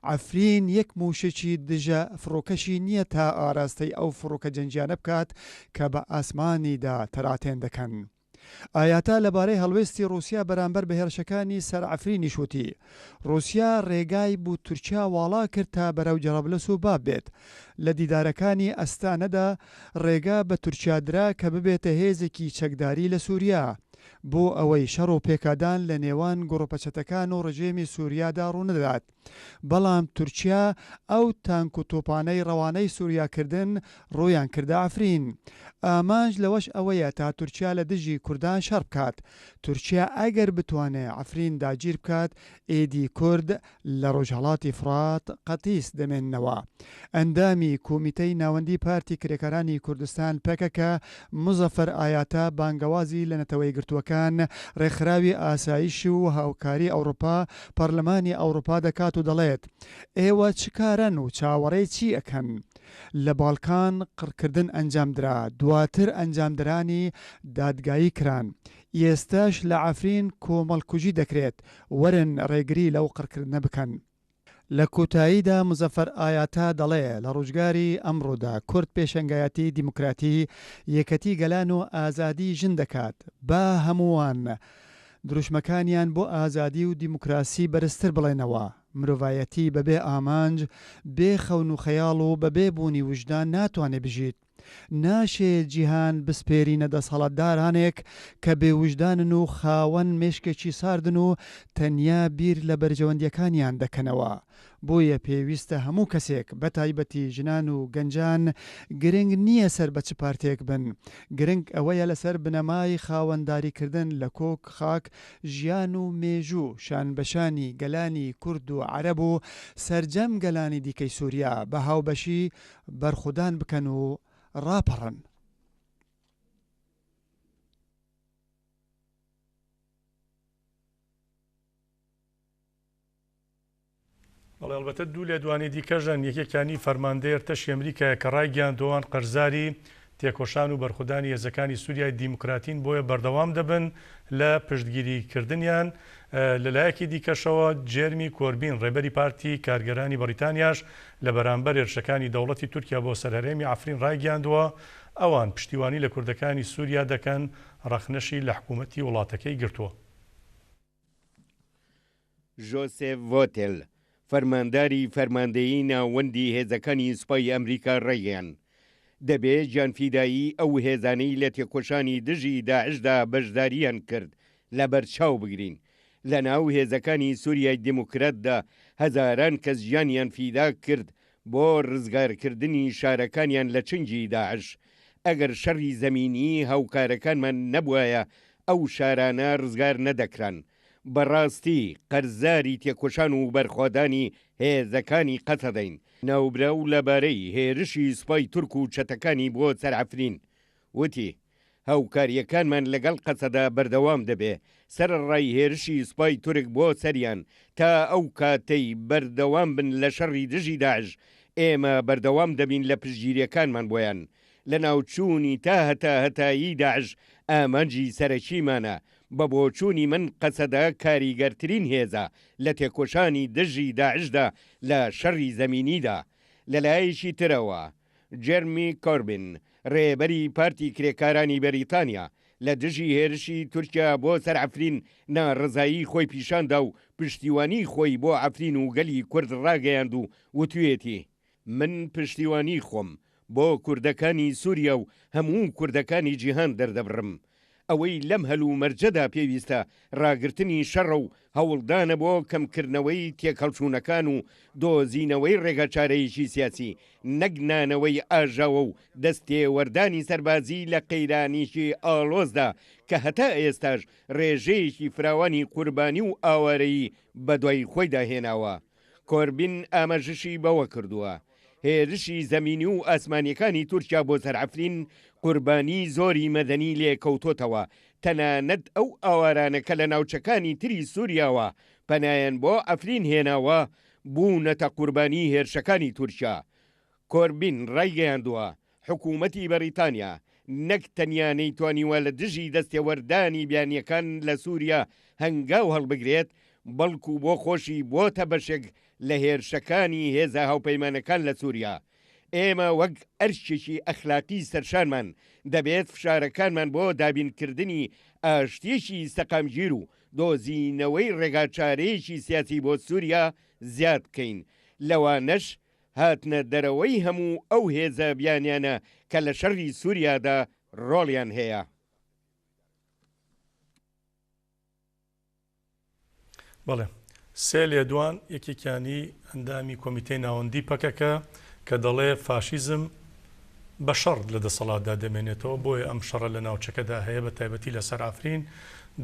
ئەفرین یەک موشێکی دژە فڕۆکەشی نییە تا ئاراستەی ئەو فڕۆکە جەنجیانە بکات کە بە ئاسمانیدا تەراتێن دەکەن. ئاياتە لەبارەی هەڵوێستی رووسیا بەرامبەر بە هێرشەکانی سەر ئەفرینی شووتی رووسیا ڕێگای بوو تورکیا واڵا کرد تا بەرەو جەڕەبلەس و باب بێت لە دیدارەکانی ئەستانەدا ڕێگا بە تورکیادرا کە ببێتە هێزێکی چەکداری لە سووریا بۆ ئەوەی شەڕ و پێکادان لە نێوان گۆڕەپەچەتەکان و ڕژێمی سووریادا ڕوونەدات. بەڵام تورکیا ئەو تانک و تۆپانەی ڕەوانەی سووریاکردن ڕۆیان کردە ئەفرین. ئامانج لەوەش ئەوەیە تا تورکیا لە دژی کوردان شەڕ بکات. تورکیا ئەگەر بتوانێت ئەفرین داگیر بکات، ئێدی کورد لە ڕۆژهەڵاتی فرات قەتیس دەمێننەوە. ئەندامی کۆمیتەی ناوەندی پارتی کرێکارانی کوردستان پەکەکە مزەفەر ئایاتە بانگەوازی لە نەتەوەی گرتووەکان ڕێکخراوی ئاسایش و هاوکاری ئەوروپا پەرلەمانی ئەوروپا دەکات و دەڵێت ئێوە چکارن و چاوەڕێی چی ئەکەن؟ لە باڵکان قڕکردن ئەنجامدرا، دواتر ئەنجامدرانی دادگایی کران. ئێستاش لە ئەفرین کۆمەڵکوژی دەکرێت، وەرن ڕێگری لەو قڕکردنە بکەن. لە کۆتاییدا مزەفەر ئایاتە دەڵێ لە ڕۆژگاری ئەمڕۆدا کورد پێشەنگایەتی دیموکراتی یەکەتی گەلان و ئازادی ژن دەکات. با هەمووان دروشمەکانیان بۆ ئازادی و دیموکراسی بەرزتر بڵێنەوە. مرۆڤایەتی بەبێ ئامانج، بێ خەون و خەیاڵ و بەبێ بوونی وجدان ناتوانێ بژیت. ناشێ جیهان بسپێرینە دەسەڵاتدارانێک کە بێوجدانن و خاوەن مێشکێکی ساردن و تەنیا بیر لە بەرژەوەندیەکانیان دەکەنەوە. بۆیە پێویستە هەموو کەسێک بە تایبەتی ژنان و گەنجان گرنگ نییە سەر بە چ پارتێک بن. گرنگ ئەوەیە لەسەر بنەمای خاوەنداریکردن لە کۆک خاک ژیان و مێژوو شان بەشانی گەلانی کورد و عەرەب و سەرجەم گەلانی دیکەی سووریا بە هاوبەشی بەرخودان بکەن و ڕاپەڕن. بەڵێ ئەلبەتە دوو لێدوانی دیکەژن یەکێکانی فەرماندەی ئەرتەشی ئەمریکایە کە ڕایگەیاندۆوان قەرزاری تێکۆشان و بەرخودانی هێزەکانی سووریای دیموکراتین بۆیە بەردەوام دەبن لە پشتگیریکردنیان. لەلایەکی دیکەشەوە جێرمی کۆربین ڕێبەری پارتی کارگەرانی بەریتانیاش لە بەرامبەر هێرشەکانی دەوڵەتی تورکیا بۆ سەرهەرێمی ئەفرین ڕایگەیاندووە ئەوان پشتیوانی لە کوردەکانی سووریا دەکەن ڕەخنەشی لە حکوومەتی وڵاتەکەی گرتووە. ژۆسێف ڤۆتێل فەرمانداری فەرماندەیی ناوەندی هێزەکانی سوپای ئەمریکا ڕێگەیان دەبێت گیانفیدایی ئەو هێزانەی لە تێکۆشانی دژی داعشدا بەشداریان کرد لە بەرچاو بگرین. لە ناو هێزەکانی سووریای دیموکراتدا هەزاران کەس ژیانیان فیدا کرد بۆ ڕزگارکردنی شارەکانیان لە چنگی داعش. ئەگەر شەڕی زەمینی هاوکارەکانمان نەبووایە ئەو شارانە ڕزگار نەدەکران. بەڕاستی قەرزاری تێکۆشان و بەرخۆدانی هێزەکانی قەتەدەین. ناوبرا و لەبارەی هێرشی سوپای تورک و چەتەکانی بۆ سەر ئەفرین وتی هاوکاریەکانمان لەگەڵ قەسەدا بەردەوام دەبێ سەرڕای هێرشی سوپای تورک بۆ سەریان تا ئەو کاتەی بەردەوام بن لە شەڕی دژی داعش. ئێمە بەردەوام دەبین لە پشتگیریەکانمان بۆیان. لە ناوچوونی تا هەتایی داعش ئامانجی سەرەکیمانە. بە بۆچوونی من قەسەدا کاریگەرترین هێزە لە تێکۆشانی دژی داعشدا لە شەڕی زەمینیدا. لەلایەکی ترەوە جێرمی کۆربین ڕێبەری پارتی کرێکارانی بەریتانیا لە دژی هێرشی تورکیا بۆ سەر ئەفرین ناڕزایی خۆی پیشاندا و پشتیوانی خۆی بۆ ئەفرین و گەلی کورد ڕاگەیاند و وتوێتی من پشتیوانی خۆم بۆ کوردەکانی سووریا و هەموو کوردەکانی جیهان دەردەبڕم. ئەوەی لەم هەلوو مەرجەدا پێویستە ڕاگرتنی شەڕە و هەوڵدانە بۆ کەمکردنەوەی تێکەڵچوونەکان و دۆزینەوەی ڕێگەچارەیەکی سیاسی نەگنانەوەی ئاژاوە و دەستێوەردانی سەربازی لە قەیرانیشی ئاڵۆزدا کە هەتا ئێستاش ڕێژەیەکی فراوانی قوربانی و ئاوارەیی بەدوای خۆی داهێناوە. کۆربین ئاماژەشی بەوە کردووە هێرشی زەمینی و ئاسمانیەکانی تورکیا بۆ سەر ئەفرین قوربانی زۆری مەدەنی لێکەوتۆتەوە. تەنانەت ئەو ئاوارانەکە لە ناوچەکانی تری سووریاوە پەنایان بۆ ئەفرین هێناوە بوونەتە قوربانی هێرشەکانی تورکیا. کۆربین ڕایگەیاندووە حکوومەتی بەریتانیا نەک تەنیا نەیتوانیوە لە دژی دەستێوەردانی بیانیەکان لە سووریا هەنگاو هەڵبگرێت بەڵکو بۆ خۆشی بۆتە بەشێک لە هێرشەکانی هێزە هاوپەیمانەکان لە سووریا. ئێمە وەک ئەرشێکی ئەخلاقی سەرشانمان دەبێت فشارەکانمان بۆ دابینکردنی ئاشتیەکی سەقامگیر و دۆزینەوەی ڕێگاچارەیەکی سیاسی بۆ سووریا زیاد بکەین. لەوانەش هاتنە دەرەوەی هەموو ئەو هێزە بیانیانە کە لە شەڕی سووریادا ڕۆڵیان هەیە. بەڵێ سێ لێدوان یەکێکیانی ئەندامی کۆمیتەی ناوەندی پەکەکە کە دەڵێ فاشیزم بە شەڕ لە دەسەڵاتدا دەمێنێتەوە بۆیە ئەم شەڕە لە ناوچەکەدا هەیە بە تایبەتی لەسەر ئافرین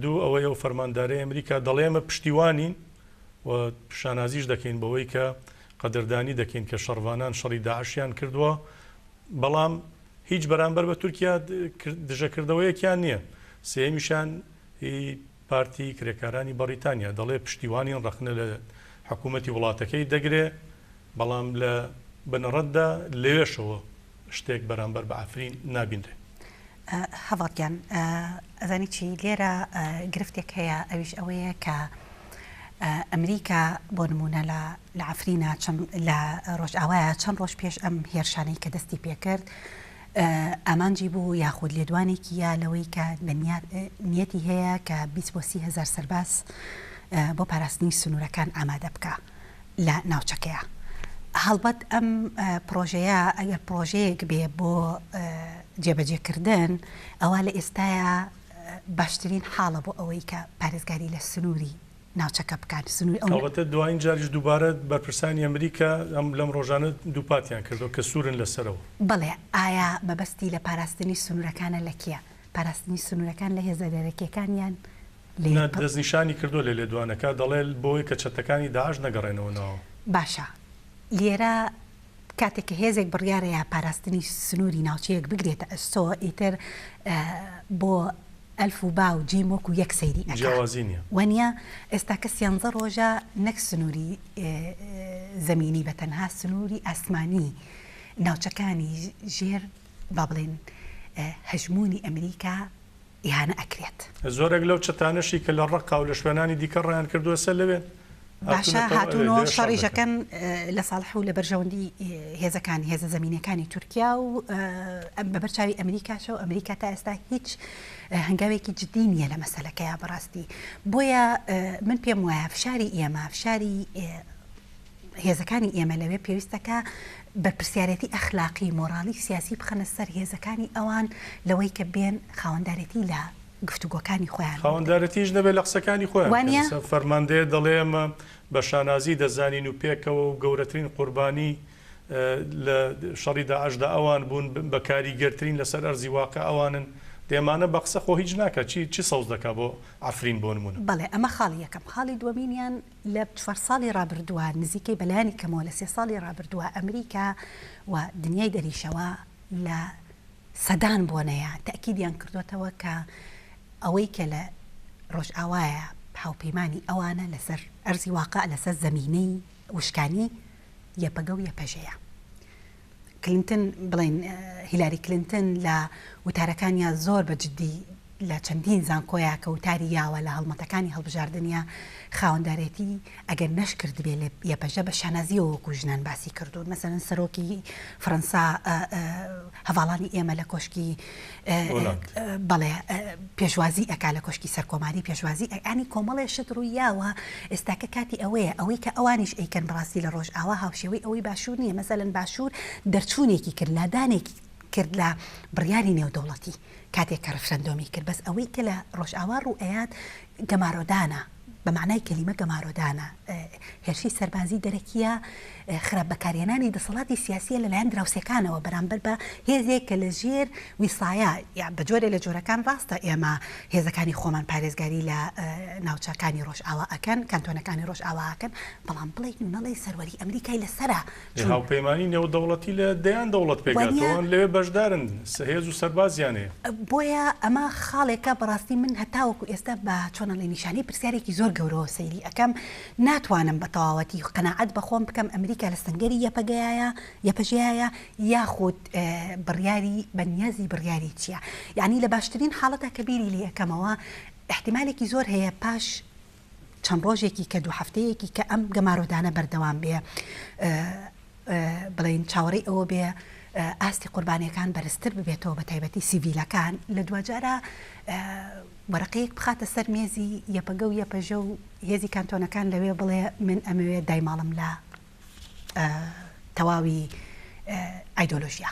دوو ئەوەیە و فەرماندارەی ئەمریکا دەڵێمە پشتیوانین و شانازیش دەکەین بەوەی کە قەدردانی دەکەین کە شەڕوانان شەڕی داعشیان کردووە بەڵام هیچ بەرامبەر بە تورکیا دژەکردەوەیەکیان نییە سێمیشان پارتی کرێکارانی بەریتانیا دەڵێ پشتیوانین ڕخنە لە حکوومەتی وڵاتەکەی دەگرێ بەڵام لە بنەڕەتدا لەوێشەوە شتێک بەرامبەر بە ئافرین نابینرێ. هەڤڵگیان ئەزانی چی لێرە گرفتێک هەیە ئەویش ئەوەیە کە ئەمریکا بۆ نمونە لە عفرینە لە ڕۆژئاوایە چەند ڕۆژ پێش ئەم هێرشانەی کە دەستی پێکرد ئامانجی بوو یاخود لێدوانێکی یا لەوەی کە نیەتی هەیە کە 20,000 سەرباز بۆ پاراستنی سنوورەکان ئامادە بکە لە ناوچەکەیە. هەڵبەت ئەم پرۆژەیە ئەگەر پرۆژەیەک بێ بۆ جێبەجێکردن ئەوە لە ئێستاە باشترین حاڵە بۆ ئەوەی کە پارێزگاری لە سنووری ناوچەکە بکات سنووریەوەتە دوایین جاریش دووبارە بەرپرسانی ئەمریکا ئەم لەم ڕۆژانە دووپاتیان کردو کە سوورن لەسەرەوە. بڵێ ئایا مەبەستی لە پاراستنی سنوورەکانە لە کیە؟ پاراستنی سنوورەکان لە هێزە دەرەکیەکانیان دەستنیشانی کردو لە لێدوانەکە دەڵێ بۆی کە چەتەکانی داعش نەگەڕێنەوەنەوە. باشە لێرە کاتێک هێزێک بڕیارەیە پاراستنی سنووری ناوچەیەک بگرێتە ئەستۆ ئیتر بۆ ئەلف و با و جیم وەکو یەک سەیری جیاوازینە وانە ئێستا کە 13 ڕۆژە نەک سنووری زەمینی بە تەنها سنووری ئاسمانی ناوچەکانی ژێر با بڵێن هەژمونی ئەمریکا ئیهانە ئەکرێت. زۆرێک لەو چەتانەشی کە لە ڕقا و لە شوێنانی دیکە ڕیان کردووە سەر لەوێن باشە هاتوونەوە شەڕیژەکەن لە ساڵح و لە بەرژەوەندی هێزەکانی هێزە زەمینەکانی تورکیا و بە بەرچاوی ئەمریکاشەوە ئەمریکا تا ئێستا هیچ هەنگاوێکی جدی نییە لە مەسەلەکەیە بەڕاستی بۆیە من پێم وایە فشاری ئێمە فشاری هێزەکانی ئێمە لەوێ پێویستەکە بەرپرسیارەتی ئەخلاقی مۆراڵی سیاسی بخەنە سەر هێزەکانی ئەوان لەوەی کە بێن خاوەندارەتی لە گفتوگۆکانی خۆیان خاوەندارەتیش نەبێت لە قسەکانی خۆیان فەرماندەیە دەڵێمە بە شانازی دەزانین و پێکەوە و گەورەترین قوربانی لە شەڕی داعشدا ئەوان بوون بە کاریگەرترین لەسەر ئەرزی واقع ئەوانن دێمانە بە قسە خۆ هیچ ناکە چی سەوز دەکا بۆ ئافرین بۆ نمونە. بەڵێ ئەمە خاڵی یەکەم خاڵی دووەمینیان لە 4 ساڵی ڕابردووە نزیکەی بەلایانی کەمەوە لە 3 ساڵی ڕابردووە ئەمریکا و دنیای دەریشەوە لە سەدان بۆنەیە تەکیدیان کردوێتەوە کە ئەوەی کە لە ڕۆژئاوایە هاوپەیمانی ئەوانە لەسەر ئەرزی واقع لەسەر زەمینەی وشکانی یەپەگە و یەپەژەیە. کلینتن بڵێن هیلاری کلینتن لە وتارەکانیان زۆر بەجددی لە چەندین زانکۆیە کە وتاری یاوە لە هەڵمەتەکانی هەڵبژاردننیە خاوەندارێتی ئەگەر نەشکرد بێ لە یەپەژە بە شانازیەوە وەکو ژنان باسی کردو مەسەرەن سەرۆکی فەرەنسا هەواڵانی ئێمە لە کۆشکی بەڵێ پێشوازی ئەکا لە کۆشکی سەرکۆماری پێشوازی ئەنی کۆمەڵێ شت ڕوویاوە ئێستاکە کاتی ئەوەیە ئەوەی کە ئەوانیش ئەیکەن بڕاستی لە ڕۆژ ئاوا هاوشێوەی ئەوەی باشوور نییە مەسەلەن باشوور دەرچوونێکی کرد لادانێکی کرد لە بڕیاری نێودەوڵەتی کاتێک کە ڕفرەندۆمی کرد بەس ئەوەی کە لە ڕۆژئاوا ڕوئەیات گەمارۆدانە بە معنای کەلیمە گەمارۆدانە هێرشی سەربازی دەرەکیە خراپ بەکارێنانی دەسەڵاتی سیاسیە لەلایەن دراوسەکانەوە بەرامبەر بە هێزێک کە لە ژێر ویسایە یا بە جۆرە لە جۆرەکان ڕاستە ئێمە هێزەکانی خۆمان پارێزگاری لە ناوچەکانی ڕۆژئاوا ئەکەن کانتۆنەکانی ڕۆژئاوا ئەکەن بەڵام بڵێین و نەڵێ سەروەری ئەمریکای لەسەرە هاوپەیمانی نێودەوڵەتی لە دەیان دەوڵەت پێگاتەوەن لەوێ بەشدارن هێز و سەربازیانەیە بۆیە ئەمە خاڵێکە بەڕاستی من هەتاوەکو ئێستا بە چۆنە لە نیشانەی پرسیارێکی زۆر گەورەوە سەیری ئەەکەم ناتوانم بە تەواوەتی قەناعەت بەخۆم بکەم ئەمریکا لە سنگەری یەپەژەیە یاخود بڕیاری بەنیازی بڕیاری چییە یعنی لە باشترین حاڵەتە کە بیری لێ ئەەکەمەوە احتیمالێکی زۆر هەیە پاش چەند ڕۆژێکی کە دوو هەفتەیەکی کە ئەم گەمارۆدانە بەردەوام بێ بڵین چاوەڕێی ئەوە بێ ئاستی قوربانیەکان بەرزتر ببێتەوە بە تایبەتی سیڤیلەکان لە دوجارە وەرەقەیەک بخاتە سەر مێزی یەپەگە و یەپەژە و هێزی کانتۆنەکان لەوێ بڵێ من ئەمەوێت دایماڵم لە تەواوی ئایدۆلۆژیا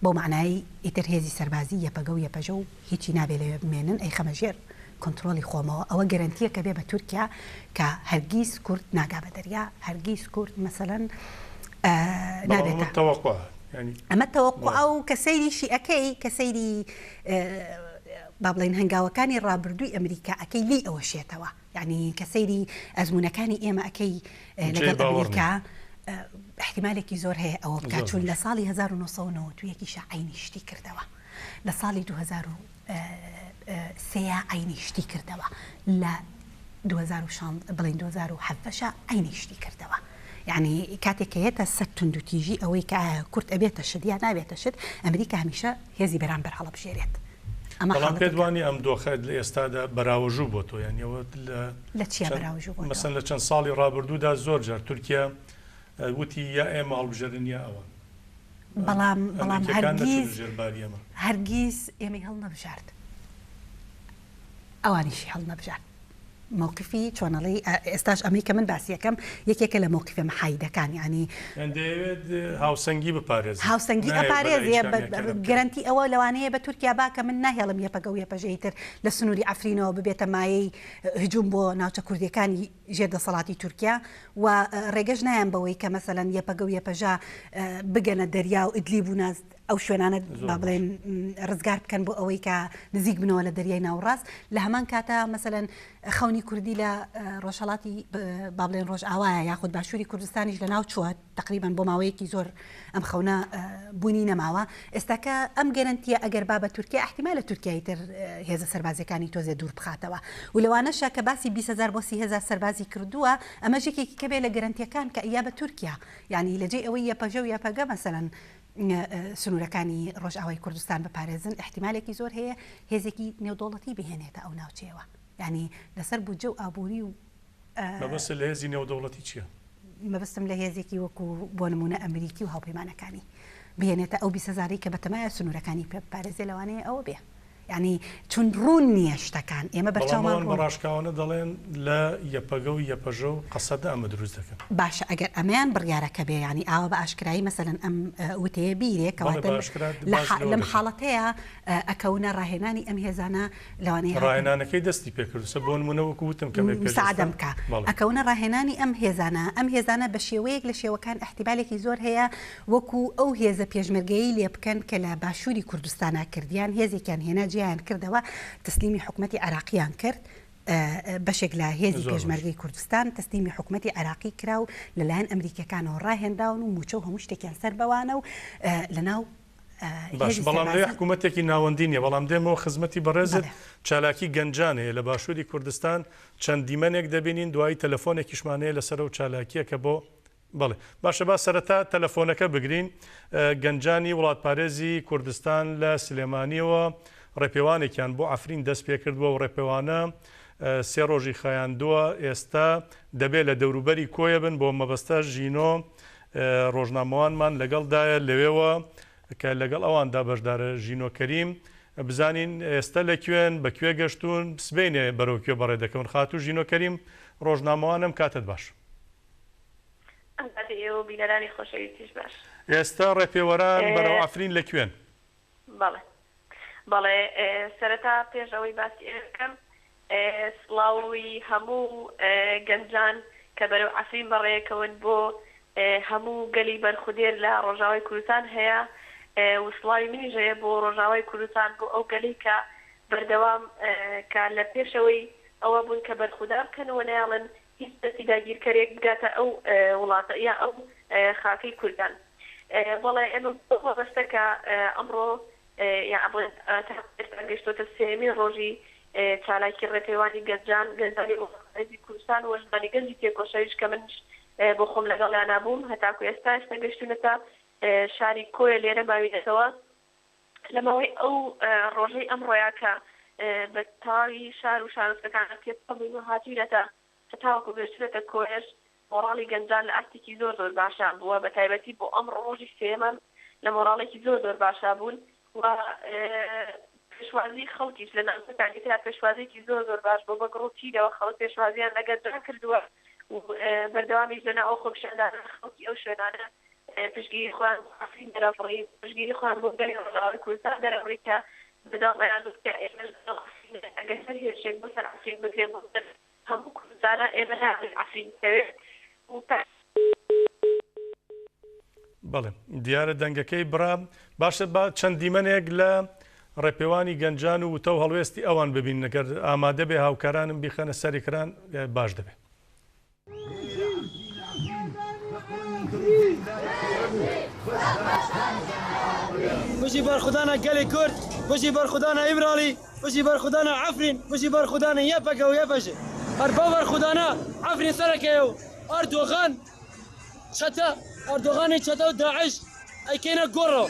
بۆ معنای ئیتر هێزی سەربازی یەپەگە و یەپەژە و هیچی نابێ لەوێ بمێنن ئەی خەمەژێر کۆنتترۆلی خۆمەوە ئەوە گەرنتیە کە بێ بە تورکیا کە هەرگیز کورد ناگا بە دەریا هەرگیز کورد مەسەلەن نابێتەوە ئەمە تەوەقع و کە سەیریشی ئەەکەی کە سەیری با بڵێن هەنگاوەکانی ڕابردووی ئەمریکا ئەەکەی لی ئەوە شێتەوە یعنی کە سەیری ئەزمونونەکانی ئێمە ئەەکەی لەگەڵ ئەمریکا احتیمالێکی زۆر هەیە ئەوە بکات چون لە ساڵی 1990 عینی شتی کردەوە لە ساڵی 2003 عینی شتی کردەوە لە 2007 عینی شتی کردەوە یعنی کاتێک هێتە سەر توندوتیژی ئەوەی کە کورد ئەبێتە شت یا نابێتە شت ئەمریکا هەمیشە هێزی بەرامبەر هەڵەبژێرێت بەڵام پێدوانی ئەم دۆخەت لە ئێستادا بەراوەژوو بۆ تۆ یانیەوە لە چیا بەراوەژوو بۆ مەسەن لە چەند ساڵی ڕابردوودا زۆر جار تورکیا وتی یا ئێمە هەڵبژێرن یا ئەوە بەڵام هەرگیز ئێمەی هەڵ نەبژارد ئەوانیشی هەڵ نەبژارد مووقفی چۆنەڵی ئێستاش ئەمەی کە من باسیەکەم یەکێکە لە مووقفە محایدەکان ینی هاوسەنگی بپارێز هاوسەنگی ئەپارێزیە گەرنتی ئەوە لەوانەیە بە تورکیا باکە من ناهێڵم یەپەگە و یەپەژەیتر لە سنووری ئەفرینەوە ببێتە مایەی هجووم بۆ ناوچە کوردیەکانی ژێردەسەڵاتی تورکیا و ڕێگەش نایان بەوەی کە مەسەلەن یەپەگە و یەپەژا بگەنە دەریا و ئیدلیب و ناز ئەو شوێنانە با بڵێن ڕزگار بکەن بۆ ئەوەی کە نزیک بنەوە لە دەریای ناوڕاست لە هەمان کاتە مەسەلەن خەونی کوردی لە ڕۆژهەڵاتی با بڵێن ڕۆژ ئاوایە یاخود باشووری کوردستانیش لە ناو چووە تقریبان بۆ ماوەیەکی زۆر ئەم خەونە بوونی نەماوە ئێستاکە ئەم گەرنتیە ئەگەر با بە تورکیا احتیمالە تورکیای تر هێزە سەربازەکانی تۆزێ دوور بخاتەوە و لەوانەشە کە باسی 20,000 بۆ 30,000 سەربازی کردووە ئەمە ژێکێکی کە بێ لە گەرنتیەکان کە ئیا بە تورکیا یعنی لەجێ ئەوەی یەپەژە و یاپەگە مەسەلەن سنوورەکانی ڕۆژئاوای کوردستان بپارێزن احتیمالێکی زۆر هەیە هێزێکی نێودوڵەتی بهێنێتە ئەو ناوچەیەوە ینی لەسەر بودجە و ئابووری و مەبەست لە هێزی نێودوڵەتی چییە؟ مەبەستم لە هێزێکی وەکو بۆ نمونە ئەمریکی و هاوپەیمانەکانی بهێنێتە ئەو 20,000 کە بەتەمایە سنوورەکانی پێپارێزێ لەوانەیە ئەوە بێ ینی چون ڕوون نییە شتەکان ئێمە بەرچاومان بەڕاشکاوانە دەڵێن لە یەپەگە و یەپەژە و قەسەدە ئەمە دروست دەکەن باشە ئەگەر ئەمەیان بڕیارەکە بێ ینی ئاوە بە ئاشکایی مەسەلەن ئەم وتەیە بیرێ کەواتە لەم حاڵەتەیە ئەکەونە ڕاهێنانی ئەم هێزانە لەوانەیە ڕاهێنانەکەی دەستی پێکرد سە بۆ نمونە وەکو وتم کە مساعدەم بکە ئەکەونە ڕاهێنانی ئەم هێزانە بە شێوەیەک لە شێوەکان احتیمالێکی زۆر هەیە وەکو ئەو هێزە پێشمەرگەیی لێ بکەن کە لە باشووری کوردستانە کردیان هێزێکیان هێنا جیان کردەوە تسلیمی حکومەتی عراقیان کرد بەشێک لە هێزی پێشمەرگەی کوردستان تسلیمی حکومەتی عراقی کرا و لەلایەن ئەمریکەکانەوە ڕاهێنداون و موچە و هەموو شتێکیان سەر بەوانە و لەناو باش بەڵام لە حکوومەتێکی ناوەندی نیە بەڵام دێمەوە خزمەتی بەڕێزت چالاکی گەنجانەیە لە باشووری کوردستان چەند دیمەنێک دەبینین دوایی تەلەفۆنێکیشمانەیە لەسەر و چالاکیە کە بۆ بەڵێ باشە با سەرەتا تەلەفۆنەکە بگرین گەنجانی وڵاتپارێزی کوردستان لە سلێمانیەوە ڕێپێوانێکیان بۆ ئەفرین دەست پێ کردووە و ڕێپێوانە سێ ڕۆژی خایاندووە ئێستا دەبێت لە دەوروبەری کۆیە بن بۆ مەبەستە ژینۆ ڕۆژنامەوانمان لەگەڵدایە لەوێەوە کە لەگەڵ ئەواندا بەشدارە ژینۆکەریم بزانین ئێستا لەکوێن بەکوێ گەشتون سبینێ بەرەوکوێ بەڕێ دەکەون خاتو ژینۆکەریم ڕۆژنامەوانم کاتت باش بینەرانی خۆشەویستیش باش ئێستا ڕێپێوەران بەرەو ئەفرین لەکوێن بەڵێ سەرەتا پێش ئەوەی باسی ئێکەم سڵاوی هەموو گەنجان کە بەرەو ئەفرین بەڕێکەون بۆ هەموو گەلی بەرخودێر لە ڕۆژاوای کوردستان هەیە و سڵاوی منیش هەیە بۆ ڕۆژاوای کوردستان بۆ ئەو گەلی کە بەردەوام کە لە پێشەوەی ئەوە بوون کە بەرخودار بکەنەوە نایڵن هیچ دەستی داگیرکەرێک بگاتە ئەو وڵاتە یا ئەو خاکەی کوردان بەڵێ ئێمە بەستەکە ئەمڕۆ گەشتۆتە سێمین ڕۆژی چالاکی ڕێپێوانی گەنجان گەنجانی وڵاتی کوردستان و ژمانی گەنجی تێکۆشەویش کە منش بۆ خۆم لەگەڵیان نابووم هەتاکو ئێستا گەشتونەتە شاری کۆیە لێرە ماوینەتەوە لە ماوەی ئەو ڕۆژەی ئەمڕۆیە کە بە تاوی شار و شارستەکان پێ هاتوینەتە هەتاوەکو گەشتونەتە کۆیەش مۆڕاڵی گەنجان لە ئەرتێکی زۆر زۆر باشان بووە بە تایبەتی بۆ ئەم ڕۆژی سێمان لە مۆڕاڵێکی زۆر زۆر باشا بوون و پێشوازی خەڵکیش لە ناوچەکانی ترا پێشوازێکی زۆر زۆر باش بۆ بەگڕۆتیدەوە خەڵک پێشوازیان لەگەنجان کردووە و بەردەوامیش لەنا ئەو خۆپشاندانە خەڵکی ئەو شوێنانە پشتگیری خۆیان ئەفرین دەرەڕێی پشتگیری خۆیان بۆ گەلی ڕۆژاوای کوردستان دەرەڕێی کە بەداڵیان ئەگەر سەر هێرشێک بۆ سەر عەفرین بگرێ هەموو کوردستانە ئێمە نابێت عەفرین بکەوێت بەڵێ دیارە دەنگەکەی برا باشە با چەند دیمەنێک لە ڕێپێوانی گەنجان و وتە و هەڵوێستی ئەوان ببین نەگەر ئامادە بێ هاوکارانم بیخەنە سەرێکران باش دەبێت. بژی بەرخودانە گەلی کورد، بژی بەرخودانە ئیبرالی، بژی بەرخودانە عەفرین، بژی بەرخودانە یەپەکە و یەپەژێ. هەر بەو بەرخودانە عەفرین سەرەکەیە و ئەردۆغان چەتە ئەردۆغانی چەتە و داعش ئەیکەینە گۆڕەوە.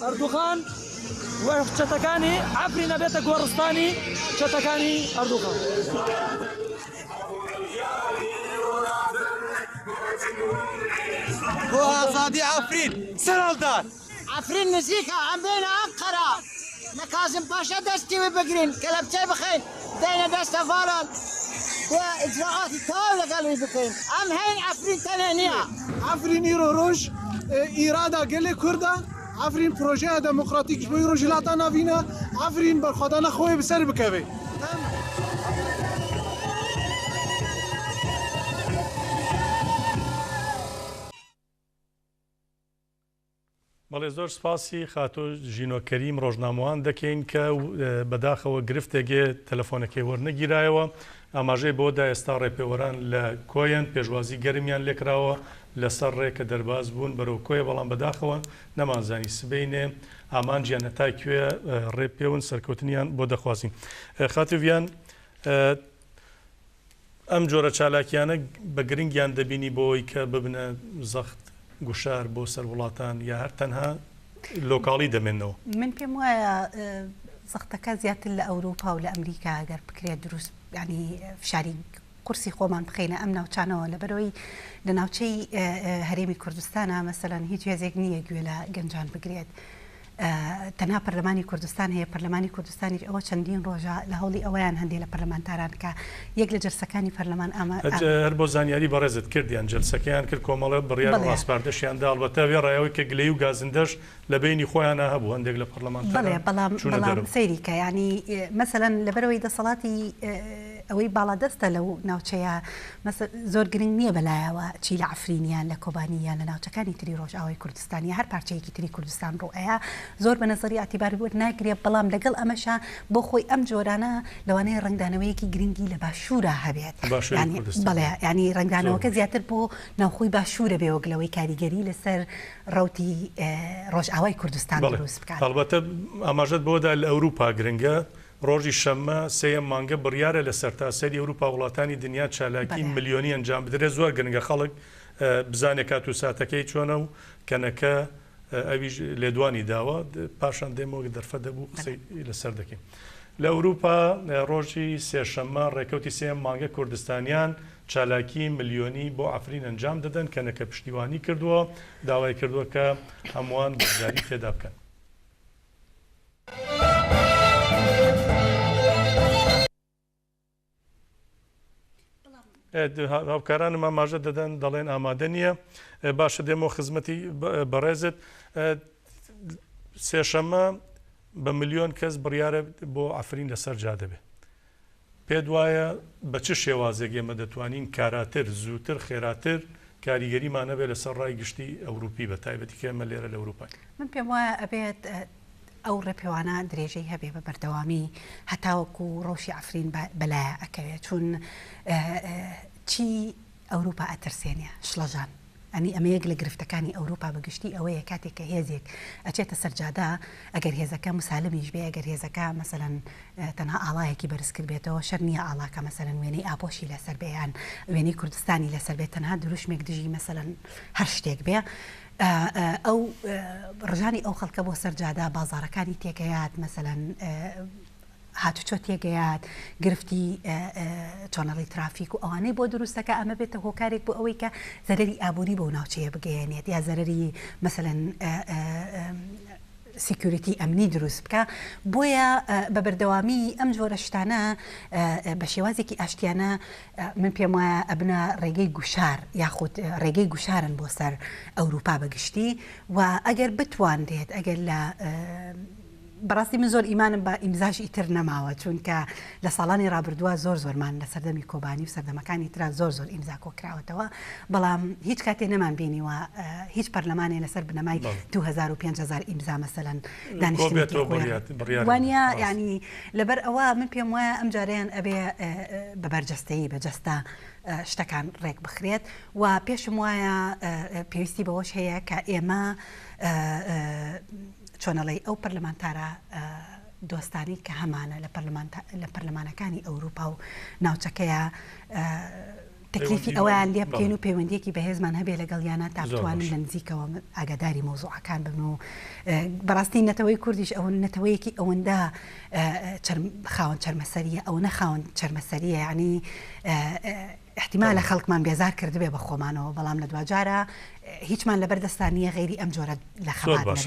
ئەردوغان چەتەکانی عەفرین ئەبێتە گۆڕستانی چەتەکانی ئەردوغان. بۆ ئازادی عەفرین سەرهەڵدان. عەفرین نزیکە ئەم بێنە ئەنقەرە لە کازم پاشا دەستی وی بگرین کە لە بچەی بخەین دەینە دەستە ڤالان ئیجراعاتی تەواو لەگەڵ وی بکەین. ئەم هەین عەفرین تەنێ نییە. عەفرین ئیرۆ ڕۆژ ئیرادا گەلێ کووردە عەفرین پرۆژەیە دەموکراتیکیش بۆی ڕۆژی لاتا ناڤینە عەفرین بەرخۆدانە خۆی بسەر بکەوێ. بەڵێ زۆر سپاسی خاتۆ ژینۆکەریم ڕۆژنامەوان دەکەین کە بەداخەوە گرفتێگێ تەلەفۆنەکەی وەرنەگیرایەوە ئاماژەی بۆدا ئێستا ڕێپێوەران لە کۆیان پێشوازی گەرمیان لێکراوە لەسەر ڕێکە دەرباز بوون بەرەو کۆیە بەڵام بەداخەوە نەمانزانی سبەینێ ئامانجیان هەتا کوێ ڕێپێون سەرکەوتنیان بۆ دەخوازین. خاتوڤیان ئەم جۆرە چالاکیانە بە گرنگیان دەبینی بۆی کە ببنە زەخت گوشار بۆ سەر وڵاتان یا هەر تەنها لۆکاڵی دەمێنەوە. من پێم وایە زەختەکە زیاتر لە ئەوروپا و لە ئەمریکا ئەگەر بکرێت دروست ینی فشاری قورسی خۆمان بخینە ئەم ناوچانەوە لەبەرەوەی لە ناوچەی هەرێمی کوردستانە مەسەلەن هیچ هێزێک نییە گوێ لە گەنجان بگرێت. تەنها پەرلەمانی کوردستان هەیە پەرلەمانی کوردستانی ئەوە چەندین ڕۆژە لە هەوڵی ئەویان هەندێک لە پەرلەمانتاران کە یەک لە جلسەکانی پەرلەمان هەر بۆ زانیاری بەڕێزت کردیان جلسەکەیان کرد کۆمەڵە بڕیار ڕاستپاردەشیاندا ئەڵبەتە وێ ڕایەوەی کە گلەی و گازندەش لە بینی خۆیانە هەبوو هەندێک لە پەرلەمانتاران. بەڵێ بەڵام سەیریکە ینی مەسەلەن لەبەرەوەی دەسەڵاتی ئەوەی باڵادەستە لەو ناوچەیە زۆر گرنگ نییە بەلایەوە چی لە عەفرینیان لە کۆبانییان لە ناوچەکانی تری ڕۆژئاوای کوردستانی هەر پارچەیەکی تری کوردستان ڕۆئەیە زۆر بە نەزەری ئەتیباری بۆ ناگرێت بەڵام لەگەڵ ئەمەشە بۆ خۆی ئەم جۆرانە لەوانەیە ڕنگدانەوەیەکی گرنگی لە باشوورە هەبێت بەڵێ ینی ڕنگدانەوەکە زیاتر بۆ ناوخۆی باشوورە بێوەگلەوەی کاریگەری لەسەر ڕوتی ڕۆژئاوای کوردستان دروست بکات. هەڵبەتە ئاماژەت بۆدا لە ئەوروپا گرنگە ڕۆژی شەممە سێم مانگە بڕیارە لە سەرتاسەری ئەوروپا وڵاتانی دنیا چالاکی ملیۆنی ئەنجام بدرێت زۆر گرنگە خەڵک بزانێت کات و ساتەکەی چۆنە و کەنەکە ئەویش لێدوانی داوە پاشان دێمەوە دەرفە دەبوو قسەی لەسەر دەکەین. لە ئەوروپا ڕۆژی سێشەممە ڕێکەوتی سێم مانگە کوردستانیان چالاکی ملیۆنی بۆ عەفرین ئەنجام دەدەن کەنەکە پشتیوانی کردووە داوای کردووە کە هەمووان بەشداری تێدا بکەن. هاوکارانم ئاماژە دەدەن دەڵێن ئامادە نییە باشە دێمەوە خزمەتی بەڕێزت سێشەممە بە ملیۆن کەس بڕیارە بۆ عەفرین لەسەر جا دەبێت. پێت وایە بە چ شێوازێک ئێمە دەتوانین کاراتر زووتر خێراتر کاریگەریمانە بێت لەسەر ڕای گشتی ئەوروپی بە تایبەتی کە ئێمە لێرە لە ئەوروپای. من پێم وایە ئەبێت ئەو ڕێپێوانە درێژەی هەبێ بە بەردەوامی هەتاوەکو ڕۆژی عەفرین بەلایە ئەکەوێت چون چی ئەوروپا ئەترسێنێ شڵەژان ئەنی ئەمەیەک لە گرفتەکانی ئەوروپا بەگشتی ئەوەیە کاتێک کە هێزێک ئەچێتە سەرجادا ئەگەر هێزەکە مسالمیش بێ ئەگەر هێزەکە مەسەلەن تەنها ئاڵایەکی بەرز کرد بێتەوە شەر نییە ئاڵاکە مەسەلەن وێنەی ئاپۆشی لەسەر بێیان وێنەی کوردستانی لەسەر بێت تەنها دروشمێک دژی مەسەلەن هەر شتێک بێ ئەو ڕژانی ئەو خەڵکە بۆ سەرجادا بازارەکانی تێکەیات مەسەلەن هاتوچۆ تێگەیات گرفتی چۆنەڵی ترافیک و ئەوانەی بۆ دروستەکە ئەمە بێتە هۆکارێک بۆ ئەوەی کە زەرەری ئابووری بۆ ناوچەیە بگەیەنێت یا زەرەری مەسەلەن سیکیوریتی ئەمنی دروست بکە بۆیە بە بەردەوامی ئەم جۆرە شتانە بە شێوازێکی ئاشتیانە من پێم وایە ئەبنە ڕێگەی گوشار یاخود ڕێگەی گوشارن بۆ سەر ئەوروپا بەگشتی و ئەگەر بتواندێت ئەگەر لە بەڕاستی من زۆر ئیمانم بە ئیمزاش ئیتر نەماوە چونکە لە ساڵانی ڕابردووە زۆرمان لە سەردەمی کۆبانی و سەردەمەکانی ترا زۆر ئیمزا کۆکراوەتەوە بەڵام هیچ کاتێ نەمان بینیوە هیچ پەرلەمانێ لەسەر بنەمای 2000 و 5000 ئیمزا مەسەلەن دانیشتوانە ینی لەبەر ئەوە من پێم وایە ئەم جارەیان ئەبێ بە بەرجەستەیی بەجەستا شتەکان ڕێک بخرێت و پێشم وایە پێویستی بەوەش هەیە کە ئێمە چۆنەڵی ئەو پەرلەمانتارە دۆستانی کە هەمانە لە پەرلەمانەکانی ئەوروپا و ناوچەکەیە تەکلیفی ئەویان لێ بکەین و پەیوەندیەکی بەهێزمان هەبێ لەگەڵیانە تا بتوانن لە نزیکەوە ئاگاداری مۆزوعەکان بن و بەڕاستی نەتەوەی کوردیش ئەو نەتەوەیەکی ئەوەندە خاوەن چەرمەسەریە ئەو نەخاوەن چەرمەسەریە یعنی احتیمال لە خەڵکمان بێزار کردبێ بە خۆمانەوە بەڵام لە دوجارە هیچمان لە بەردەستانیە غێری ئەم جۆرە لە خەبات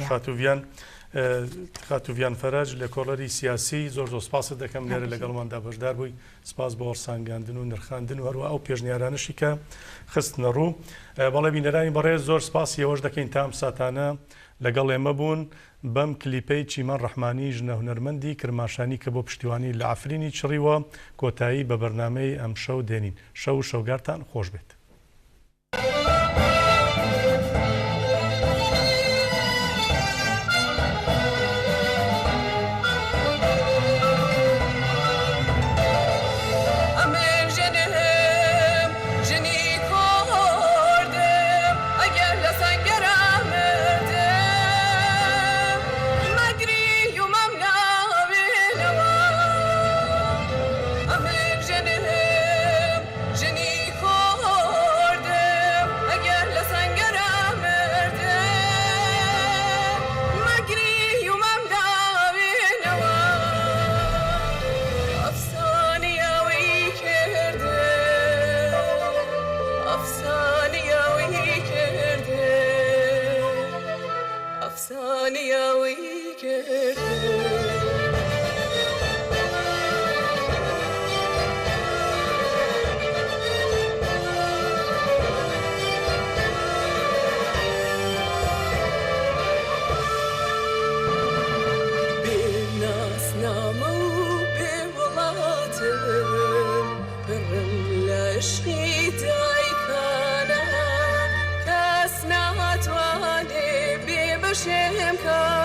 خاتوڤیان فەرج لە کۆڵەری سیاسی زۆر سپاست دەکەم لێرە لەگەڵماندا بەشدار بووی سپاس بە هەرسانگاندن و نرخاندن و هەروە ئەو پێشنیارانشی کە خستنە ڕوو بەڵێ بینەرانی بەڕێز زۆر سپاسی ئەوەش دەکەین تام ساتانە لەگەڵ ئێمە بوون بەم کلیپەی چیمەن ڕەحمانی ژنە هونەرمەندی کرماشانی کە بۆ پشتیوانی لە ئافرینی چڕیوە کۆتایی بە بەرنامەی ئەم شەو دێنین شەو شەوگارتان خۆش بێت. Shame